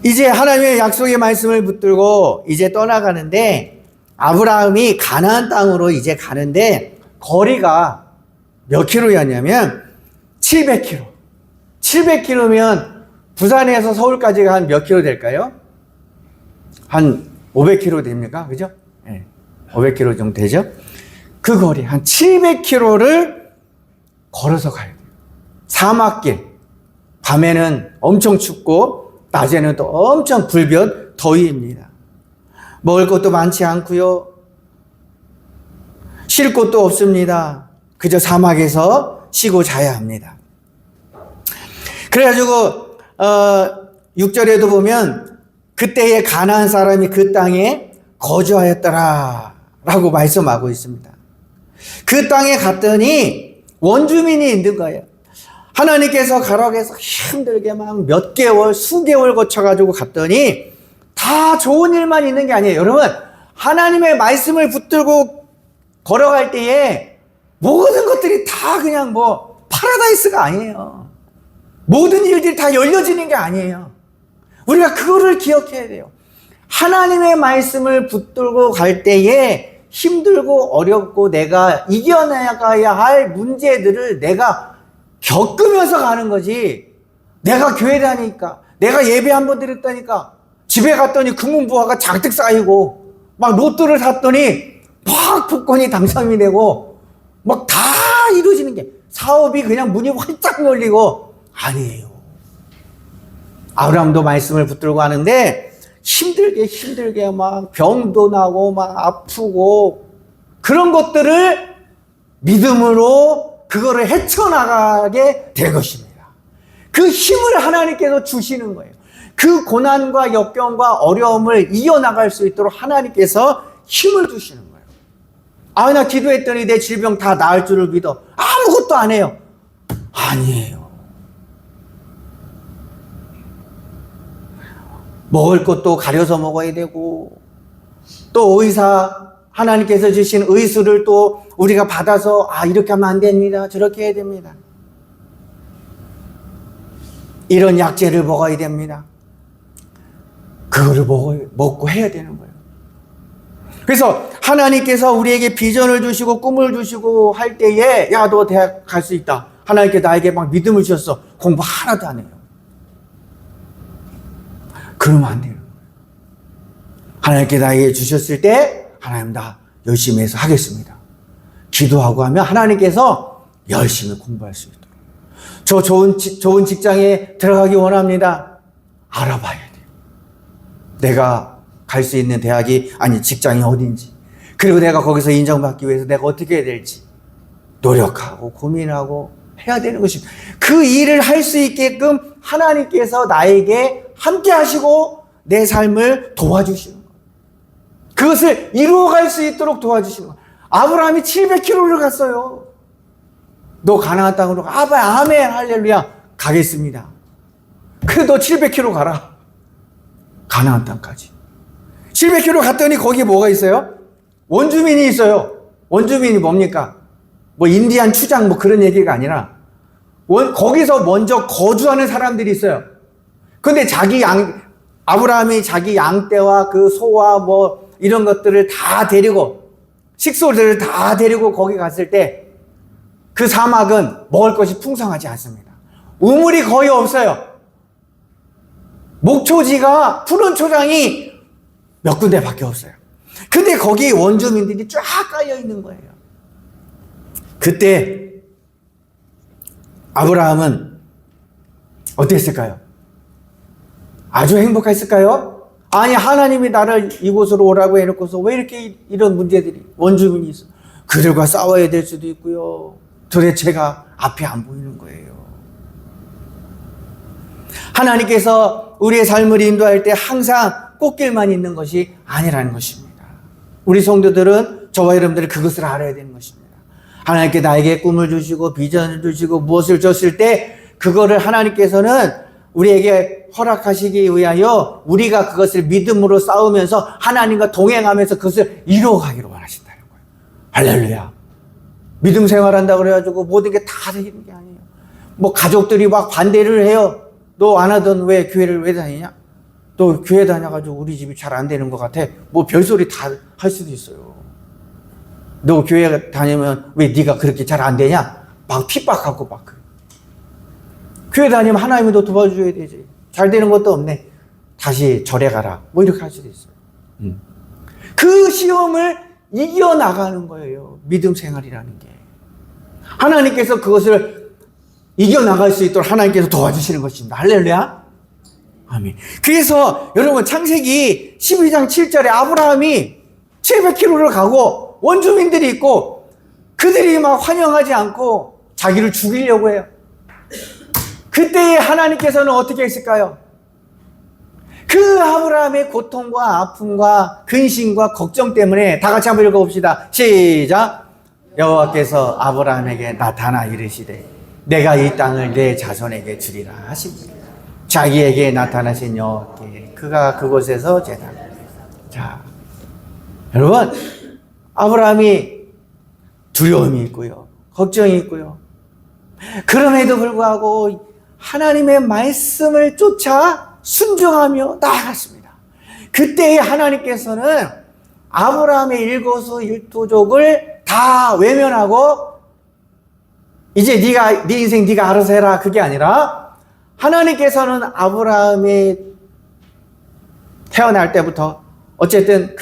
이제 하나님의 약속의 말씀을 붙들고 이제 떠나가는데, 아브라함이 가나안 땅으로 이제 가는데 거리가 몇 킬로였냐면 700킬로. 700킬로면 부산에서 서울까지가 한 몇 킬로 될까요? 한 500킬로 됩니까? 그죠? 네. 500킬로 정도 되죠? 그 거리 한 700킬로를 걸어서 가야 돼요. 사막길. 밤에는 엄청 춥고 낮에는 또 엄청 불볕 더위입니다. 먹을 것도 많지 않고요. 쉴 곳도 없습니다. 그저 사막에서 쉬고 자야 합니다. 그래가지고 6절에도 보면 그때의 가나안 사람이 그 땅에 거주하였더라 라고 말씀하고 있습니다. 그 땅에 갔더니 원주민이 있는 거예요. 하나님께서 가라고 해서 힘들게 막 몇 개월, 수개월 거쳐가지고 갔더니 다 좋은 일만 있는 게 아니에요. 여러분, 하나님의 말씀을 붙들고 걸어갈 때에 모든 것들이 다 그냥 뭐 파라다이스가 아니에요. 모든 일들이 다 열려지는 게 아니에요. 우리가 그거를 기억해야 돼요. 하나님의 말씀을 붙들고 갈 때에 힘들고 어렵고 내가 이겨나가야 할 문제들을 내가 겪으면서 가는 거지. 내가 교회 다니니까, 내가 예배 한번 드렸다니까 집에 갔더니 금은부화가 잔뜩 쌓이고 막 로또를 샀더니 막 복권이 당첨이 되고 막 다 이루어지는 게, 사업이 그냥 문이 활짝 열리고 아니에요. 아브라함도 말씀을 붙들고 하는데 힘들게 막 병도 나고 막 아프고 그런 것들을 믿음으로 그거를 헤쳐나가게 될 것입니다. 그 힘을 하나님께서 주시는 거예요. 그 고난과 역경과 어려움을 이겨나갈 수 있도록 하나님께서 힘을 주시는 거예요. 아, 나 기도했더니 내 질병 다 나을 줄을 믿어. 아무것도 안 해요. 아니에요. 먹을 것도 가려서 먹어야 되고, 또 의사, 하나님께서 주신 의술을 또 우리가 받아서 이렇게 하면 안 됩니다. 저렇게 해야 됩니다. 이런 약재를 먹어야 됩니다. 그거를 먹고 해야 되는 거예요. 그래서 하나님께서 우리에게 비전을 주시고 꿈을 주시고 할 때에, 야, 너 대학 갈 수 있다. 하나님께 나에게 막 믿음을 주셨어. 공부 하나도 안 해요. 그러면 안 돼요. 하나님께 나에게 주셨을 때, 하나님 나 열심히 해서 하겠습니다. 기도하고 하면 하나님께서 열심히 공부할 수 있도록. 저 좋은 직장에 들어가기 원합니다. 알아봐야 돼요. 내가 갈 수 있는 대학이, 아니 직장이 어딘지, 그리고 내가 거기서 인정받기 위해서 내가 어떻게 해야 될지 노력하고 고민하고 해야 되는 것입니다. 그 일을 할 수 있게끔 하나님께서 나에게 함께 하시고 내 삶을 도와주시는 거예요. 그것을 이루어갈 수 있도록 도와주시는 거예요. 아브라함이 700km를 갔어요. 너 가나안 땅으로 가. 아멘, 할렐루야. 가겠습니다. 그래, 너 700km 가라. 가나안 땅까지. 700km 갔더니 거기에 뭐가 있어요? 원주민이 있어요. 원주민이 뭡니까? 뭐 인디안 추장 뭐 그런 얘기가 아니라 거기서 먼저 거주하는 사람들이 있어요. 근데 아브라함이 자기 양떼와 그 소와 뭐 이런 것들을 다 데리고, 식소들을 다 데리고 거기 갔을 때 그 사막은 먹을 것이 풍성하지 않습니다. 우물이 거의 없어요. 목초지가, 푸른 초장이 몇 군데밖에 없어요. 근데 거기 원주민들이 쫙 깔려 있는 거예요. 그때 아브라함은 어땠을까요? 아주 행복했을까요? 아니, 하나님이 나를 이곳으로 오라고 해놓고서 왜 이렇게 이런 문제들이, 원주민이 있어. 그들과 싸워야 될 수도 있고요. 도대체가 앞이 안 보이는 거예요. 하나님께서 우리의 삶을 인도할 때 항상 꽃길만 있는 것이 아니라는 것입니다. 우리 성도들은 저와 여러분들이 그것을 알아야 되는 것입니다. 하나님께 나에게 꿈을 주시고 비전을 주시고 무엇을 줬을 때 그거를 하나님께서는 우리에게 허락하시기 위하여 우리가 그것을 믿음으로 싸우면서 하나님과 동행하면서 그것을 이루어가기로 원하신다는 거예요. 할렐루야. 믿음 생활한다고 그래가지고 모든 게 다 되는 게 아니에요. 뭐 가족들이 막 반대를 해요. 너 안 하던 왜 교회를 왜 다니냐? 너 교회 다녀가지고 우리 집이 잘 안 되는 것 같아. 뭐 별소리 다 할 수도 있어요. 너 교회 다니면 왜 네가 그렇게 잘 안 되냐? 막 핍박하고 막. 교회 다니면 하나님이 너 도와줘야 되지. 잘 되는 것도 없네. 다시 절에 가라. 뭐 이렇게 할 수도 있어요. 그 시험을 이겨나가는 거예요. 믿음 생활이라는 게. 하나님께서 그것을 이겨나갈 수 있도록 하나님께서 도와주시는 것입니다. 할렐루야. 아멘. 그래서 여러분 창세기 12장 7절에 아브라함이 700km를 가고 원주민들이 있고 그들이 막 환영하지 않고 자기를 죽이려고 해요. 그때에 하나님께서는 어떻게 했을까요? 그 아브라함의 고통과 아픔과 근심과 걱정 때문에 다 같이 한번 읽어봅시다. 시작. 여호와께서 아브라함에게 나타나 이르시되 내가 이 땅을 내 자손에게 주리라 하십니다. 자기에게 나타나신 여호와께 그가 그곳에서 제단. 자, 여러분 아브라함이 두려움이 있고요, 걱정이 있고요. 그럼에도 불구하고 하나님의 말씀을 쫓아 순종하며 나아갔습니다. 그때에 하나님께서는 아브라함의 일거수일투족을 다 외면하고 이제 네 인생 네가 알아서 해라 그게 아니라 하나님께서는 아브라함이 태어날 때부터 어쨌든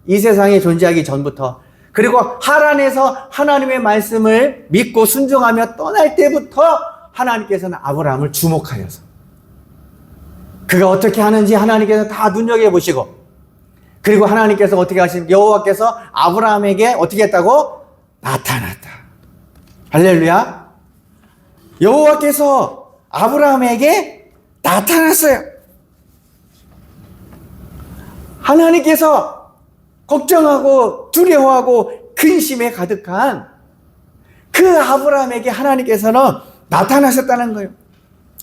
이 세상에 존재하기 전부터 그리고 하란에서 하나님의 말씀을 믿고 순종하며 떠날 때부터 하나님께서는 아브라함을 주목하여서 그가 어떻게 하는지 하나님께서 다 눈여겨보시고 그리고 하나님께서 어떻게 하시는 여호와께서 아브라함에게 어떻게 했다고? 나타났다. 할렐루야. 여호와께서 아브라함에게 나타났어요. 하나님께서 걱정하고 두려워하고 근심에 가득한 그 아브라함에게 하나님께서는 나타나셨다는 거예요.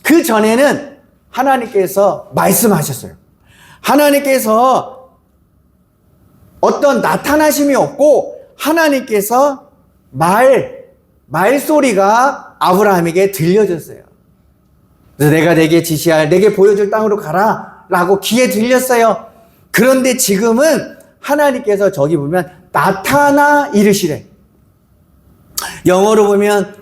그 전에는 하나님께서 말씀하셨어요. 하나님께서 어떤 나타나심이 없고 하나님께서 말소리가 아브라함에게 들려졌어요. 그래서 내가 내게 지시할 내게 보여줄 땅으로 가라 라고 귀에 들렸어요. 그런데 지금은 하나님께서 저기 보면 나타나 이르시래. 영어로 보면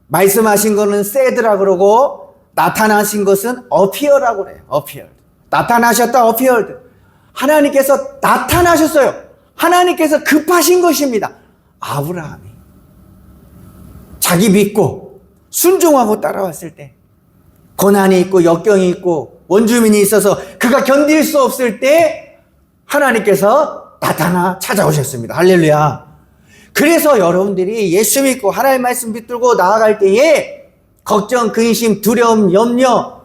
말씀하신 거는 said라 그러고 나타나신 것은 appear라고 그래요. appeared. 나타나셨다 appeared. 하나님께서 나타나셨어요. 하나님께서 급하신 것입니다. 아브라함이 자기 믿고 순종하고 따라왔을 때 고난이 있고 역경이 있고 원주민이 있어서 그가 견딜 수 없을 때 하나님께서 나타나 찾아오셨습니다. 할렐루야. 그래서 여러분들이 예수 믿고 하나님 말씀 붙들고 나아갈 때에 걱정, 근심, 두려움, 염려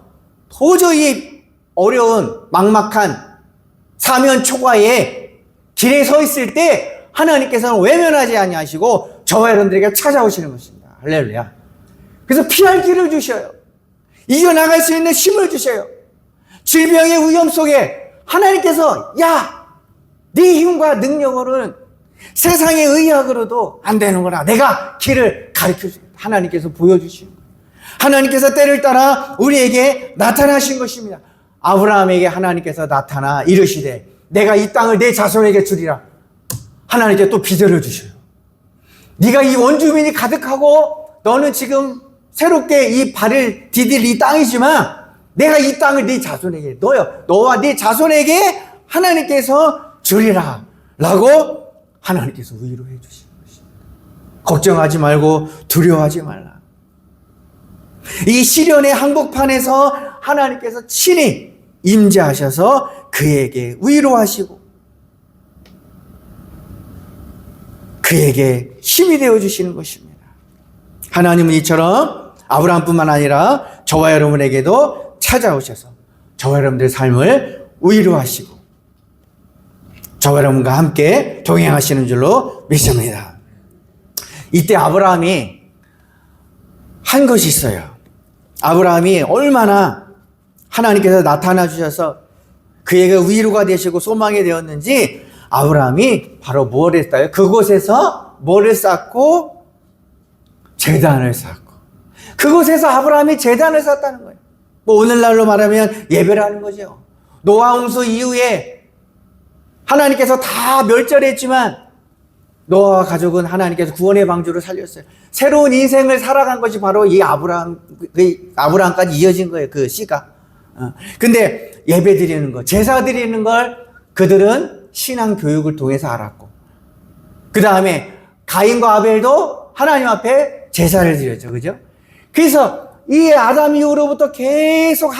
도저히 어려운 막막한 사면 초과에 길에 서 있을 때 하나님께서는 외면하지 아니하시고 저와 여러분들에게 찾아오시는 것입니다. 할렐루야. 그래서 피할 길을 주셔요. 이겨나갈 수 있는 힘을 주셔요. 질병의 위험 속에 하나님께서 네 힘과 능력으로는 세상의 의학으로도 안 되는구나. 내가 길을 가르쳐주겠다. 하나님께서 보여주시는 거예요. 하나님께서 때를 따라 우리에게 나타나신 것입니다. 아브라함에게 하나님께서 나타나 이르시되 내가 이 땅을 내 자손에게 주리라. 하나님께 또 비전을 주셔요. 네가 이 원주민이 가득하고 너는 지금 새롭게 이 발을 디딜 이 땅이지만 내가 이 땅을 네 자손에게 너와 네 자손에게 하나님께서 주리라 라고 하나님께서 위로해 주시는 것입니다. 걱정하지 말고 두려워하지 말라. 이 시련의 한복판에서 하나님께서 친히 임재하셔서 그에게 위로하시고 그에게 힘이 되어주시는 것입니다. 하나님은 이처럼 아브라함뿐만 아니라 저와 여러분에게도 찾아오셔서 저와 여러분들의 삶을 위로하시고 저와 여러분과 함께 동행하시는 줄로 믿습니다. 이때 아브라함이 한 것이 있어요. 아브라함이 얼마나 하나님께서 나타나 주셔서 그에게 위로가 되시고 소망이 되었는지 아브라함이 바로 뭘 했어요? 그곳에서 뭐를 쌓고? 제단을 쌓고. 그곳에서 아브라함이 제단을 쌓았다는 거예요. 뭐 오늘날로 말하면 예배를 하는 거죠. 노아 홍수 이후에 하나님께서 다 멸절했지만 노아와 가족은 하나님께서 구원의 방주로 살렸어요. 새로운 인생을 살아간 것이 바로 이 아브라함까지 이어진 거예요. 그 씨가. 근데 예배 드리는 거, 제사 드리는 걸 그들은 신앙 교육을 통해서 알았고, 그 다음에 가인과 아벨도 하나님 앞에 제사를 드렸죠. 그죠? 그래서 이 아담 이후로부터 계속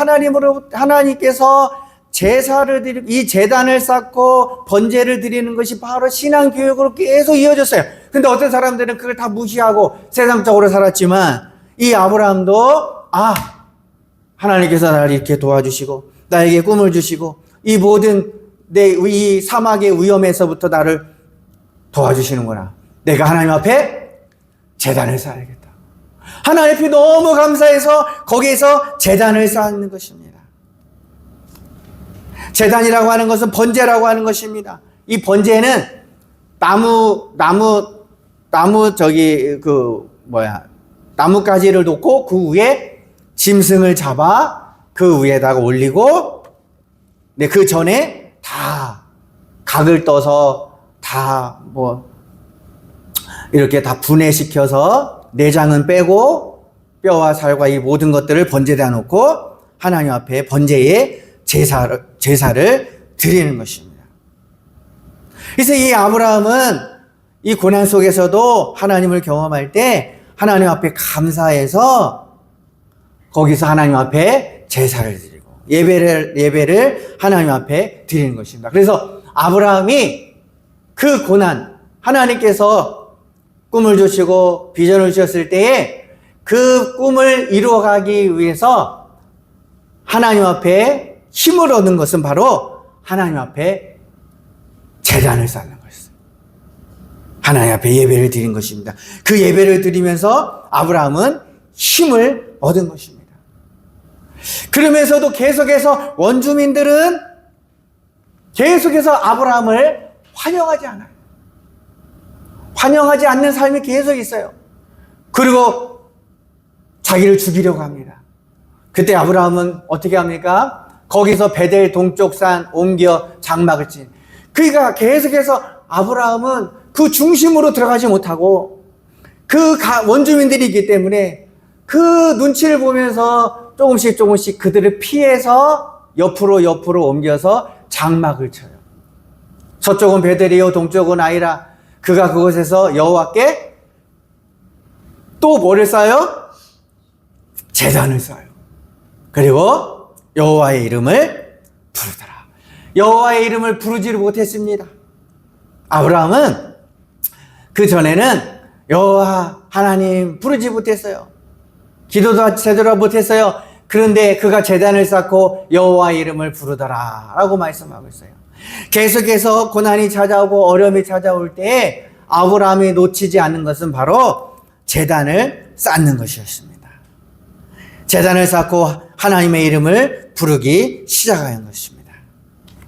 하나님께서 제사를 드리고 이 제단을 쌓고 번제를 드리는 것이 바로 신앙 교육으로 계속 이어졌어요. 근데 어떤 사람들은 그걸 다 무시하고 세상적으로 살았지만 이 아브라함도 하나님께서 나를 이렇게 도와주시고 나에게 꿈을 주시고 이 모든 이 사막의 위험에서부터 나를 도와주시는구나. 내가 하나님 앞에 제단을 쌓아야겠다. 하나님 앞에 너무 감사해서 거기에서 제단을 쌓는 것입니다. 제단이라고 하는 것은 번제라고 하는 것입니다. 이 번제는 나뭇가지를 놓고 그 위에 짐승을 잡아 그 위에다가 올리고, 그 전에 다 각을 떠서 이렇게 다 분해시켜서 내장은 빼고 뼈와 살과 이 모든 것들을 번제에다 놓고 하나님 앞에 번제의 제사를 드리는 것입니다. 그래서 이 아브라함은 이 고난 속에서도 하나님을 경험할 때 하나님 앞에 감사해서 거기서 하나님 앞에 제사를 드리고 예배를 하나님 앞에 드리는 것입니다. 그래서 아브라함이 그 고난, 하나님께서 꿈을 주시고 비전을 주셨을 때에 그 꿈을 이루어가기 위해서 하나님 앞에 힘을 얻는 것은 바로 하나님 앞에 제단을 쌓는 것이었어요. 하나님 앞에 예배를 드린 것입니다. 그 예배를 드리면서 아브라함은 힘을 얻은 것입니다. 그러면서도 계속해서 원주민들은 계속해서 아브라함을 환영하지 않아요. 환영하지 않는 삶이 계속 있어요. 그리고 자기를 죽이려고 합니다. 그때 아브라함은 어떻게 합니까? 거기서 베델 동쪽 산 옮겨 장막을 친. 그러니까 계속해서 아브라함은 그 중심으로 들어가지 못하고 그 원주민들이 있기 때문에 그 눈치를 보면서 조금씩 그들을 피해서 옆으로 옮겨서 장막을 쳐요. 서쪽은 베델이요 동쪽은 아이라. 그가 그곳에서 여호와께 또 뭐를 쌓아요? 제단을 쌓아요. 그리고 여호와의 이름을 부르더라. 여호와의 이름을 부르지를 못했습니다. 아브라함은 그 전에는 여호와 하나님 부르지 못했어요. 기도도 제대로 못했어요. 그런데 그가 제단을 쌓고 여호와의 이름을 부르더라 라고 말씀하고 있어요. 계속해서 고난이 찾아오고 어려움이 찾아올 때 아브라함이 놓치지 않는 것은 바로 제단을 쌓는 것이었습니다. 제단을 쌓고 하나님의 이름을 부르기 시작한 것입니다.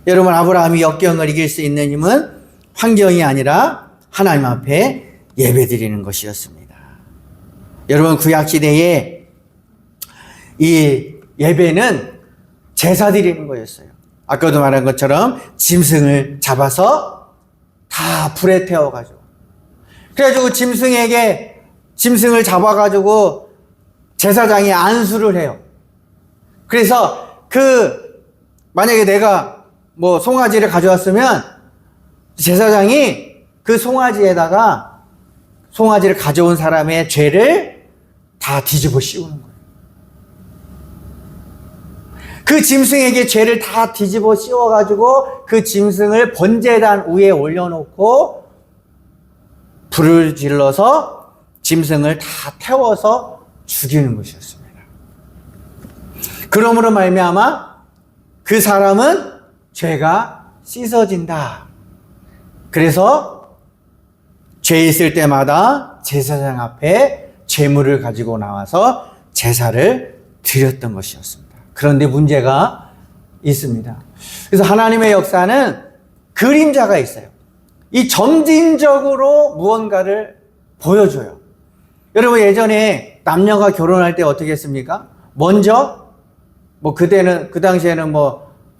여러분, 아브라함이 역경을 이길 수 있는 힘은 환경이 아니라 하나님 앞에 예배드리는 것이었습니다. 여러분, 구약시대에 이 예배는 제사 드리는 거였어요. 아까도 말한 것처럼 짐승을 잡아서 다 불에 태워가지고, 그래가지고 짐승을 잡아가지고 제사장이 안수를 해요. 그래서 만약에 내가 송아지를 가져왔으면 제사장이 그 송아지에다가 송아지를 가져온 사람의 죄를 다 뒤집어 씌우는 거예요. 그 짐승에게 죄를 다 뒤집어 씌워가지고 그 짐승을 번제단 위에 올려놓고 불을 질러서 짐승을 다 태워서 죽이는 것이었습니다. 그러므로 말미암아 그 사람은 죄가 씻어진다. 그래서 죄 있을 때마다 제사장 앞에 제물을 가지고 나와서 제사를 드렸던 것이었습니다. 그런데 문제가 있습니다. 그래서 하나님의 역사는 그림자가 있어요. 이 점진적으로 무언가를 보여줘요. 여러분 예전에 남녀가 결혼할 때 어떻게 했습니까? 먼저 그때는 그 당시에는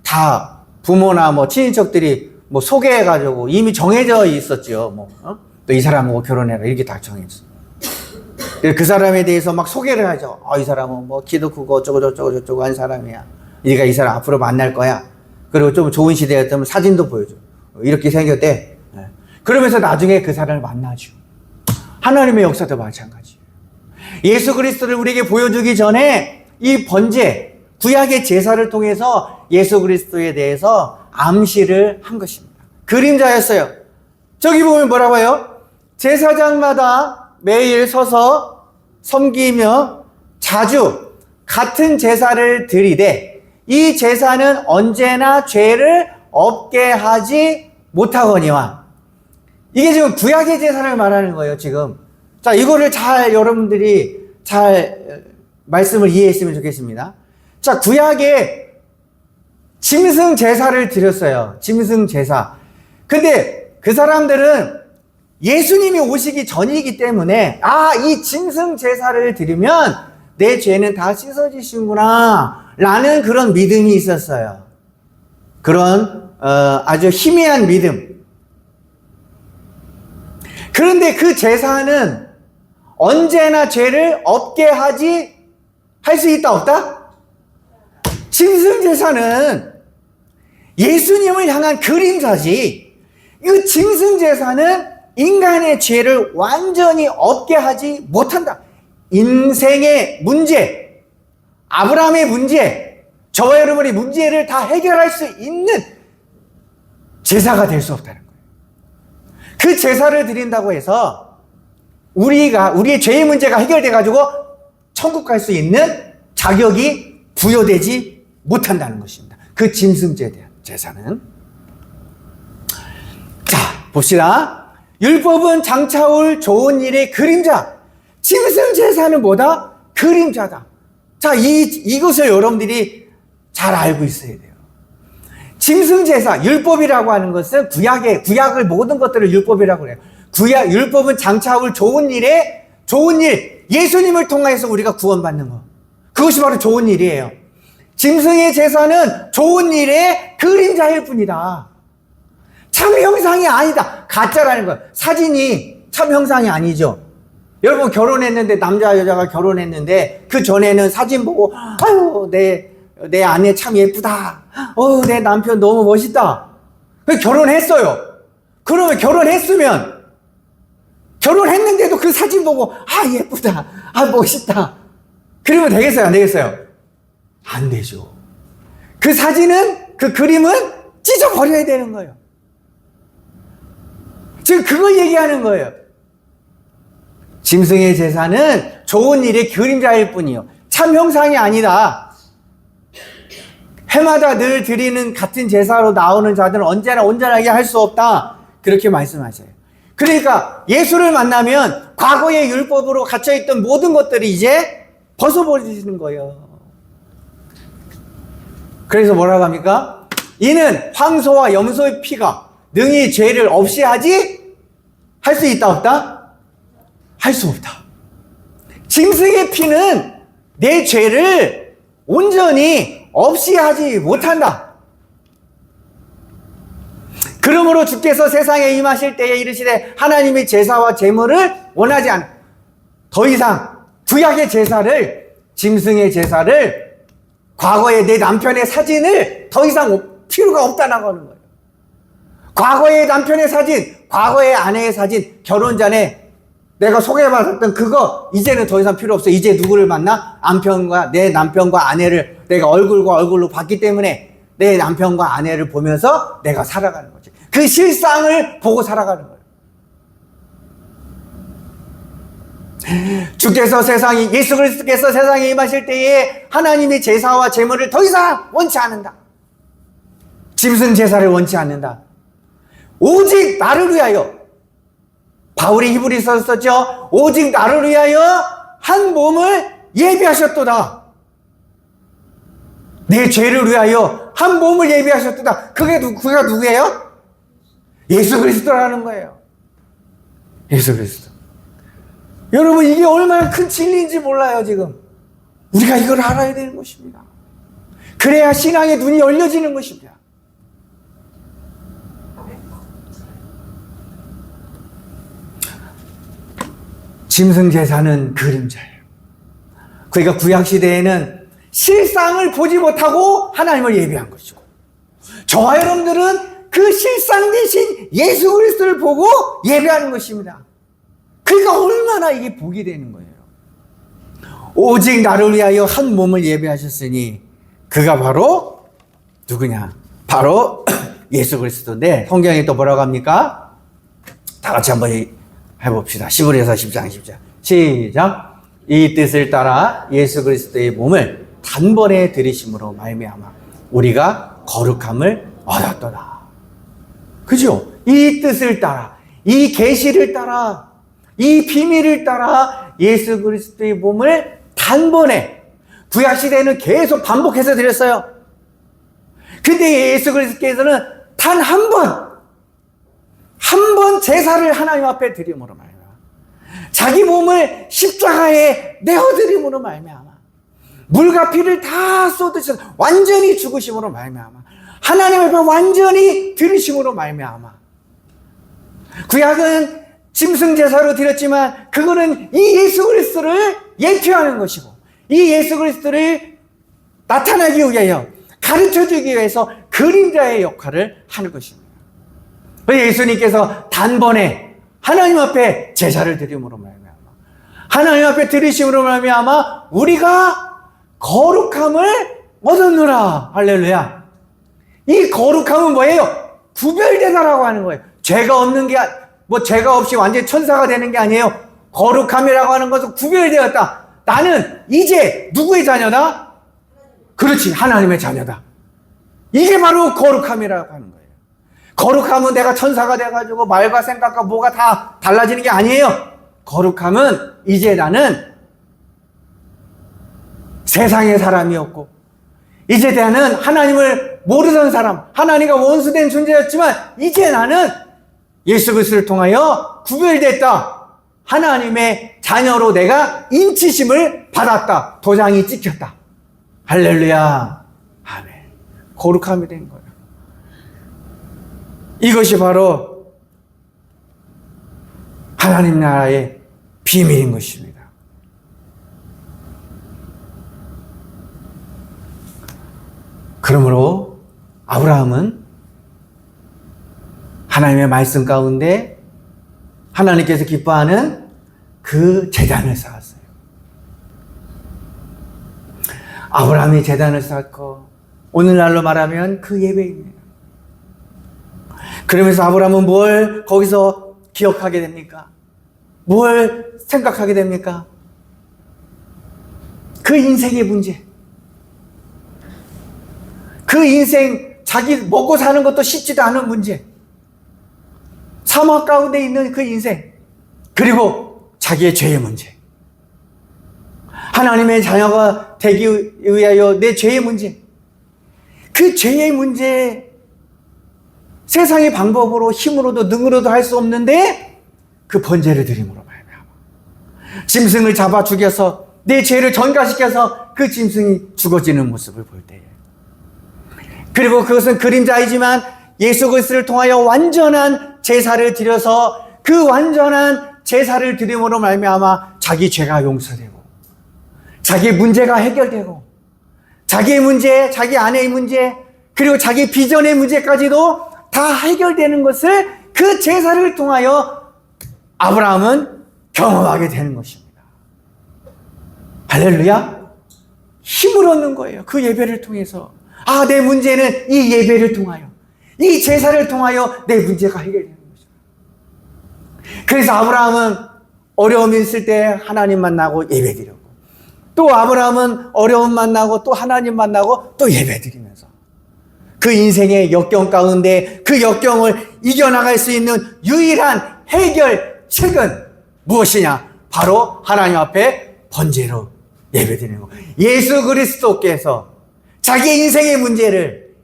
다 부모나 친인척들이 소개해가지고 이미 정해져 있었죠. 또 이 사람하고 결혼해라 이렇게 다 정해졌어. 그 사람에 대해서 막 소개를 하죠. 이 사람은 키도 크고 어쩌고 한 사람이야. 네가 이 사람 앞으로 만날 거야. 그리고 좀 좋은 시대였다면 사진도 보여줘. 이렇게 생겼대. 그러면서 나중에 그 사람을 만나죠. 하나님의 역사도 마찬가지예요. 예수 그리스도를 우리에게 보여주기 전에 이 번제, 구약의 제사를 통해서 예수 그리스도에 대해서 암시를 한 것입니다. 그림자였어요. 저기 보면 뭐라고 해요? 제사장마다 매일 서서 섬기며 자주 같은 제사를 드리되 이 제사는 언제나 죄를 없게 하지 못하거니와. 이게 지금 구약의 제사를 말하는 거예요, 지금. 자, 이거를 여러분들이 잘 말씀을 이해했으면 좋겠습니다. 자, 구약에 짐승 제사를 드렸어요. 짐승 제사. 근데 그 사람들은 예수님이 오시기 전이기 때문에 이 짐승 제사를 드리면 내 죄는 다 씻어지시구나 라는 그런 믿음이 있었어요. 그런 아주 희미한 믿음. 그런데 그 제사는 언제나 죄를 없게 할 수 있다 없다? 짐승 제사는 예수님을 향한 그림자지. 이 짐승 제사는 인간의 죄를 완전히 없게 하지 못한다. 인생의 문제, 아브라함의 문제, 저와 여러분의 문제를 다 해결할 수 있는 제사가 될 수 없다는 거예요. 그 제사를 드린다고 해서 우리의 죄의 문제가 해결돼가지고 천국 갈 수 있는 자격이 부여되지 못한다는 것입니다. 그 짐승제에 대한 제사는. 자, 봅시다. 율법은 장차올 좋은 일의 그림자. 짐승 제사는 뭐다? 그림자다. 자, 이것을 여러분들이 잘 알고 있어야 돼요. 짐승 제사, 율법이라고 하는 것은 구약을 모든 것들을 율법이라고 해요. 율법은 장차올 좋은 일, 예수님을 통해서 우리가 구원받는 것. 그것이 바로 좋은 일이에요. 짐승의 제사는 좋은 일의 그림자일 뿐이다. 참 형상이 아니다. 가짜라는 거예요. 사진이 참 형상이 아니죠. 여러분 결혼했는데, 남자 여자가 결혼했는데 그 전에는 사진 보고 아유 내 아내 참 예쁘다. 내 남편 너무 멋있다. 결혼했어요. 그러면 결혼했는데도 그 사진 보고 예쁘다. 멋있다. 그러면 되겠어요? 안 되겠어요? 안 되죠. 그 사진은, 그 그림은 찢어버려야 되는 거예요. 지금 그걸 얘기하는 거예요. 짐승의 제사는 좋은 일의 그림자일 뿐이요. 참 형상이 아니다. 해마다 늘 드리는 같은 제사로 나오는 자들은 언제나 온전하게 할 수 없다. 그렇게 말씀하셔요. 그러니까 예수를 만나면 과거의 율법으로 갇혀있던 모든 것들이 이제 벗어버리시는 거예요. 그래서 뭐라고 합니까? 이는 황소와 염소의 피가 능히 죄를 없이 할 수 있다 없다? 할 수 없다. 짐승의 피는 내 죄를 온전히 없이 하지 못한다. 그러므로 주께서 세상에 임하실 때에 이르시되 하나님의 제사와 제물을 원하지 않아. 더 이상 구약의 제사를, 짐승의 제사를, 과거의 내 남편의 사진을 더 이상 필요가 없다는 거예요. 과거의 남편의 사진, 과거의 아내의 사진, 결혼 전에 내가 소개받았던 그거 이제는 더 이상 필요 없어. 이제 누구를 만나? 내 남편과 아내를 내가 얼굴과 얼굴로 봤기 때문에 내 남편과 아내를 보면서 내가 살아가는 거지. 그 실상을 보고 살아가는 거예요. 예수 그리스도께서 세상에 임하실 때에 하나님의 제사와 제물을 더 이상 원치 않는다. 짐승 제사를 원치 않는다. 오직 나를 위하여, 바울이 히브리서에 썼죠. 오직 나를 위하여 한 몸을 예비하셨도다. 내 죄를 위하여 한 몸을 예비하셨도다. 그가 누구예요? 예수 그리스도라는 거예요. 예수 그리스도. 여러분, 이게 얼마나 큰 진리인지 몰라요, 지금. 우리가 이걸 알아야 되는 것입니다. 그래야 신앙의 눈이 열려지는 것입니다. 짐승 제사는 그림자예요. 그러니까 구약시대에는 실상을 보지 못하고 하나님을 예비한 것이고, 저와 여러분들은 그 실상 대신 예수 그리스도를 보고 예배하는 것입니다. 그러니까 얼마나 이게 복이 되는 거예요. 오직 나를 위하여 한 몸을 예배하셨으니 그가 바로 누구냐? 바로 예수 그리스도인데, 성경에 또 뭐라고 합니까? 다 같이 한번 해봅시다. 11에서 10장 10절 시작. 이 뜻을 따라 예수 그리스도의 몸을 단번에 들이심으로 말미암아 우리가 거룩함을 얻었도다. 그죠? 이 뜻을 따라, 이 계시를 따라, 이 비밀을 따라 예수 그리스도의 몸을 단번에, 구약시대에는 계속 반복해서 드렸어요. 근데 예수 그리스도께서는 단 한 번 제사를 하나님 앞에 드림으로 말미암아, 자기 몸을 십자가에 내어드림으로 말미암아, 물과 피를 다 쏟으셔서 완전히 죽으심으로 말미암아, 하나님 앞에 완전히 들으심으로 말미암아. 구약은 짐승 제사로 드렸지만 그거는 이 예수 그리스도를 예표하는 것이고, 이 예수 그리스도를 나타나기 위하여, 가르쳐주기 위해서 그림자의 역할을 하는 것입니다. 예수님께서 단번에 하나님 앞에 제사를 드림으로 말미암아, 하나님 앞에 드리심으로 말미암아 우리가 거룩함을 얻었노라. 할렐루야. 이 거룩함은 뭐예요? 구별되다라고 하는 거예요. 죄가 없는 게, 죄가 없이 완전히 천사가 되는 게 아니에요. 거룩함이라고 하는 것은 구별되었다. 나는 이제 누구의 자녀다? 그렇지, 하나님의 자녀다. 이게 바로 거룩함이라고 하는 거예요. 거룩함은 내가 천사가 돼가지고 말과 생각과 뭐가 다 달라지는 게 아니에요. 거룩함은 이제 나는 세상의 사람이었고, 이제 나는 하나님을 모르던 사람, 하나님과 원수된 존재였지만 이제 나는 예수 그리스도를 통하여 구별됐다. 하나님의 자녀로 내가 인치심을 받았다. 도장이 찍혔다. 할렐루야. 아멘. 거룩함이 된 거예요. 이것이 바로 하나님 나라의 비밀인 것입니다. 그러므로 아브라함은 하나님의 말씀 가운데 하나님께서 기뻐하는 그 제단을 쌓았어요. 아브라함이 제단을 쌓고, 오늘날로 말하면 그 예배입니다. 그러면서 아브라함은 뭘 거기서 기억하게 됩니까? 뭘 생각하게 됩니까? 그 인생의 문제. 그 인생, 자기 먹고 사는 것도 쉽지도 않은 문제. 사막 가운데 있는 그 인생. 그리고 자기의 죄의 문제. 하나님의 자녀가 되기 위하여 내 죄의 문제. 그 죄의 문제, 세상의 방법으로, 힘으로도 능으로도 할 수 없는데 그 번제를 드림으로 말미암아 짐승을 잡아 죽여서 내 죄를 전가시켜서 그 짐승이 죽어지는 모습을 볼 때에, 그리고 그것은 그림자이지만 예수 그리스도를 통하여 완전한 제사를 드려서 그 완전한 제사를 드림으로 말미암아 자기 죄가 용서되고, 자기 문제가 해결되고, 자기의 문제, 자기 아내의 문제, 그리고 자기 비전의 문제까지도 다 해결되는 것을 그 제사를 통하여 아브라함은 경험하게 되는 것입니다. 할렐루야. 힘을 얻는 거예요. 그 예배를 통해서. 아, 내 문제는 이 예배를 통하여, 이 제사를 통하여 내 문제가 해결되는 것입니다. 그래서 아브라함은 어려움이 있을 때 하나님 만나고 예배드리고, 또 아브라함은 어려움 만나고 또 하나님 만나고 또 예배드리면서 그 인생의 역경 가운데 그 역경을 이겨나갈 수 있는 유일한 해결책은 무엇이냐? 바로 하나님 앞에 번제로 예배드리는 것. 예수 그리스도께서 자기 인생의 문제를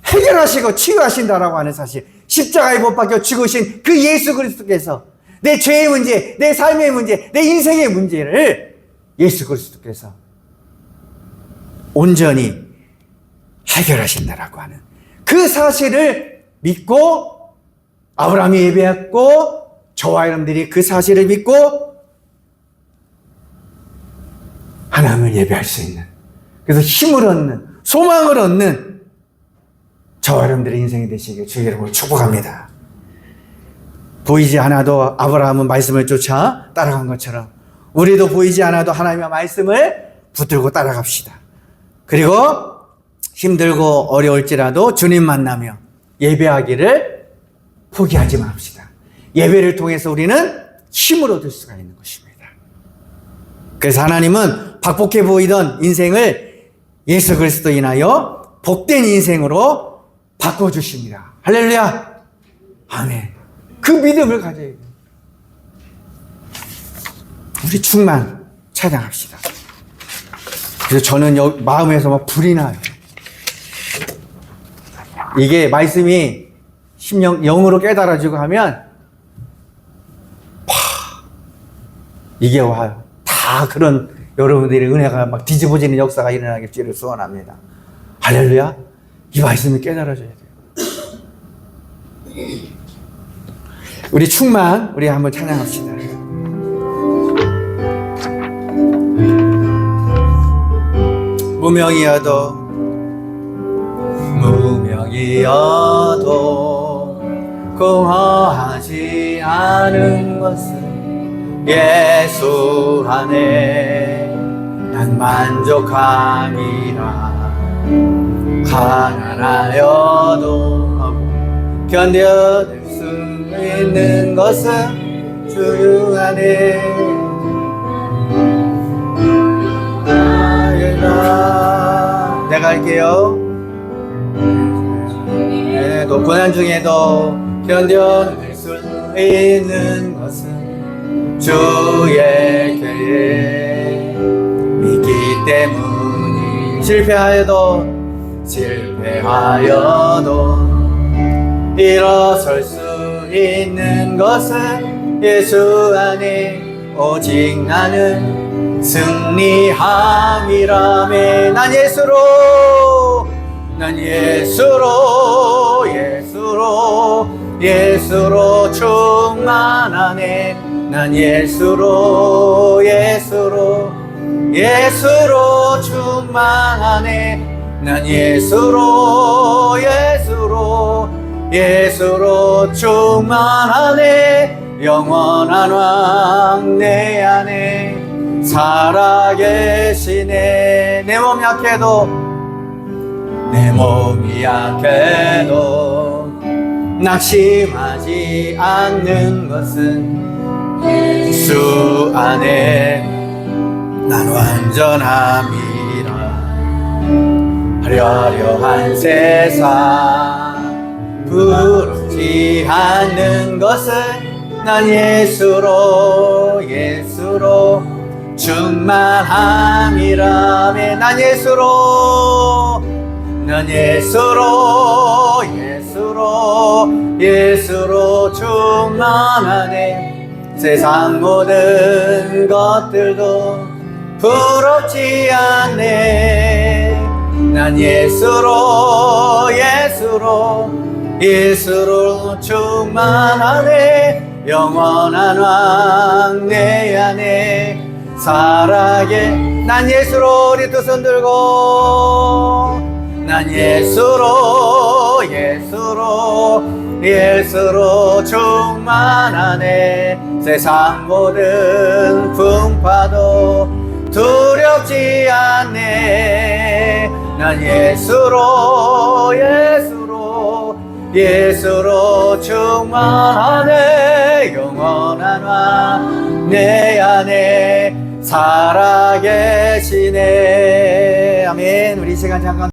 해결하시고 치유하신다라고 하는 사실, 십자가에 못 박혀 죽으신 그 예수 그리스도께서 내 죄의 문제, 내 삶의 문제, 내 인생의 문제를 예수 그리스도께서 온전히 해결하신다라고 하는 그 사실을 믿고 아브라함이 예배했고, 저와 여러분들이 그 사실을 믿고 하나님을 예배할 수 있는, 그래서 힘을 얻는, 소망을 얻는 저와 여러분들의 인생이 되시길 주의 이름으로 축복합니다. 보이지 않아도 아브라함은 말씀을 쫓아 따라간 것처럼 우리도 보이지 않아도 하나님의 말씀을 붙들고 따라갑시다. 그리고 힘들고 어려울지라도 주님 만나며 예배하기를 포기하지 맙시다. 예배를 통해서 우리는 힘을 얻을 수가 있는 것입니다. 그래서 하나님은 박복해 보이던 인생을 예수 그리스도 인하여 복된 인생으로 바꿔주십니다. 할렐루야! 아멘. 그 믿음을 가져야 돼요. 우리 충만 찬양합시다. 그래서 저는 마음에서 막 불이 나요. 이게 말씀이 영으로 깨달아지고 하면 이게 와요. 다 그런 여러분들의 은혜가 막 뒤집어지는 역사가 일어나기를 소원합니다. 할렐루야. 이 말씀이 깨달아져야 돼요. 우리 충만, 우리 한번 찬양합시다. 무명이어도 공허하지 않은 것은 예수 안에 난 만족함이라. 가난하여도 견뎌낼 수 있는 것은 주 안에 내가 할게요. 고난 중에도 견뎌낼 수 있는 것은 주의 계획 믿기 때문이. 실패하여도 일어설 수 있는 것은 예수 안에 오직 나는 승리함이라매. 난 예수로 충만하네. 난 예수로 충만하네. 난 예수로 충만하네. 영원한 왕 내 안에 살아계시네. 내 몸이 약해도 낙심하지 않는 것은 예수 안에 난 완전함이라. 화려한 세상 부럽지 않는 것은 난 예수로 충만함이라며. 난 예수로 충만하네. 세상 모든 것들도 부럽지 않네. 난 예수로 충만하네. 영원한 왕 내 안에 난 예수로, 우리 두 손 들고 난 예수로 충만하네. 세상 모든 풍파도 두렵지 않네. 난 예수로 충만하네. 주의 영원한 왕 내 안에 살아계시네. 아멘. 우리 이 시간 잠깐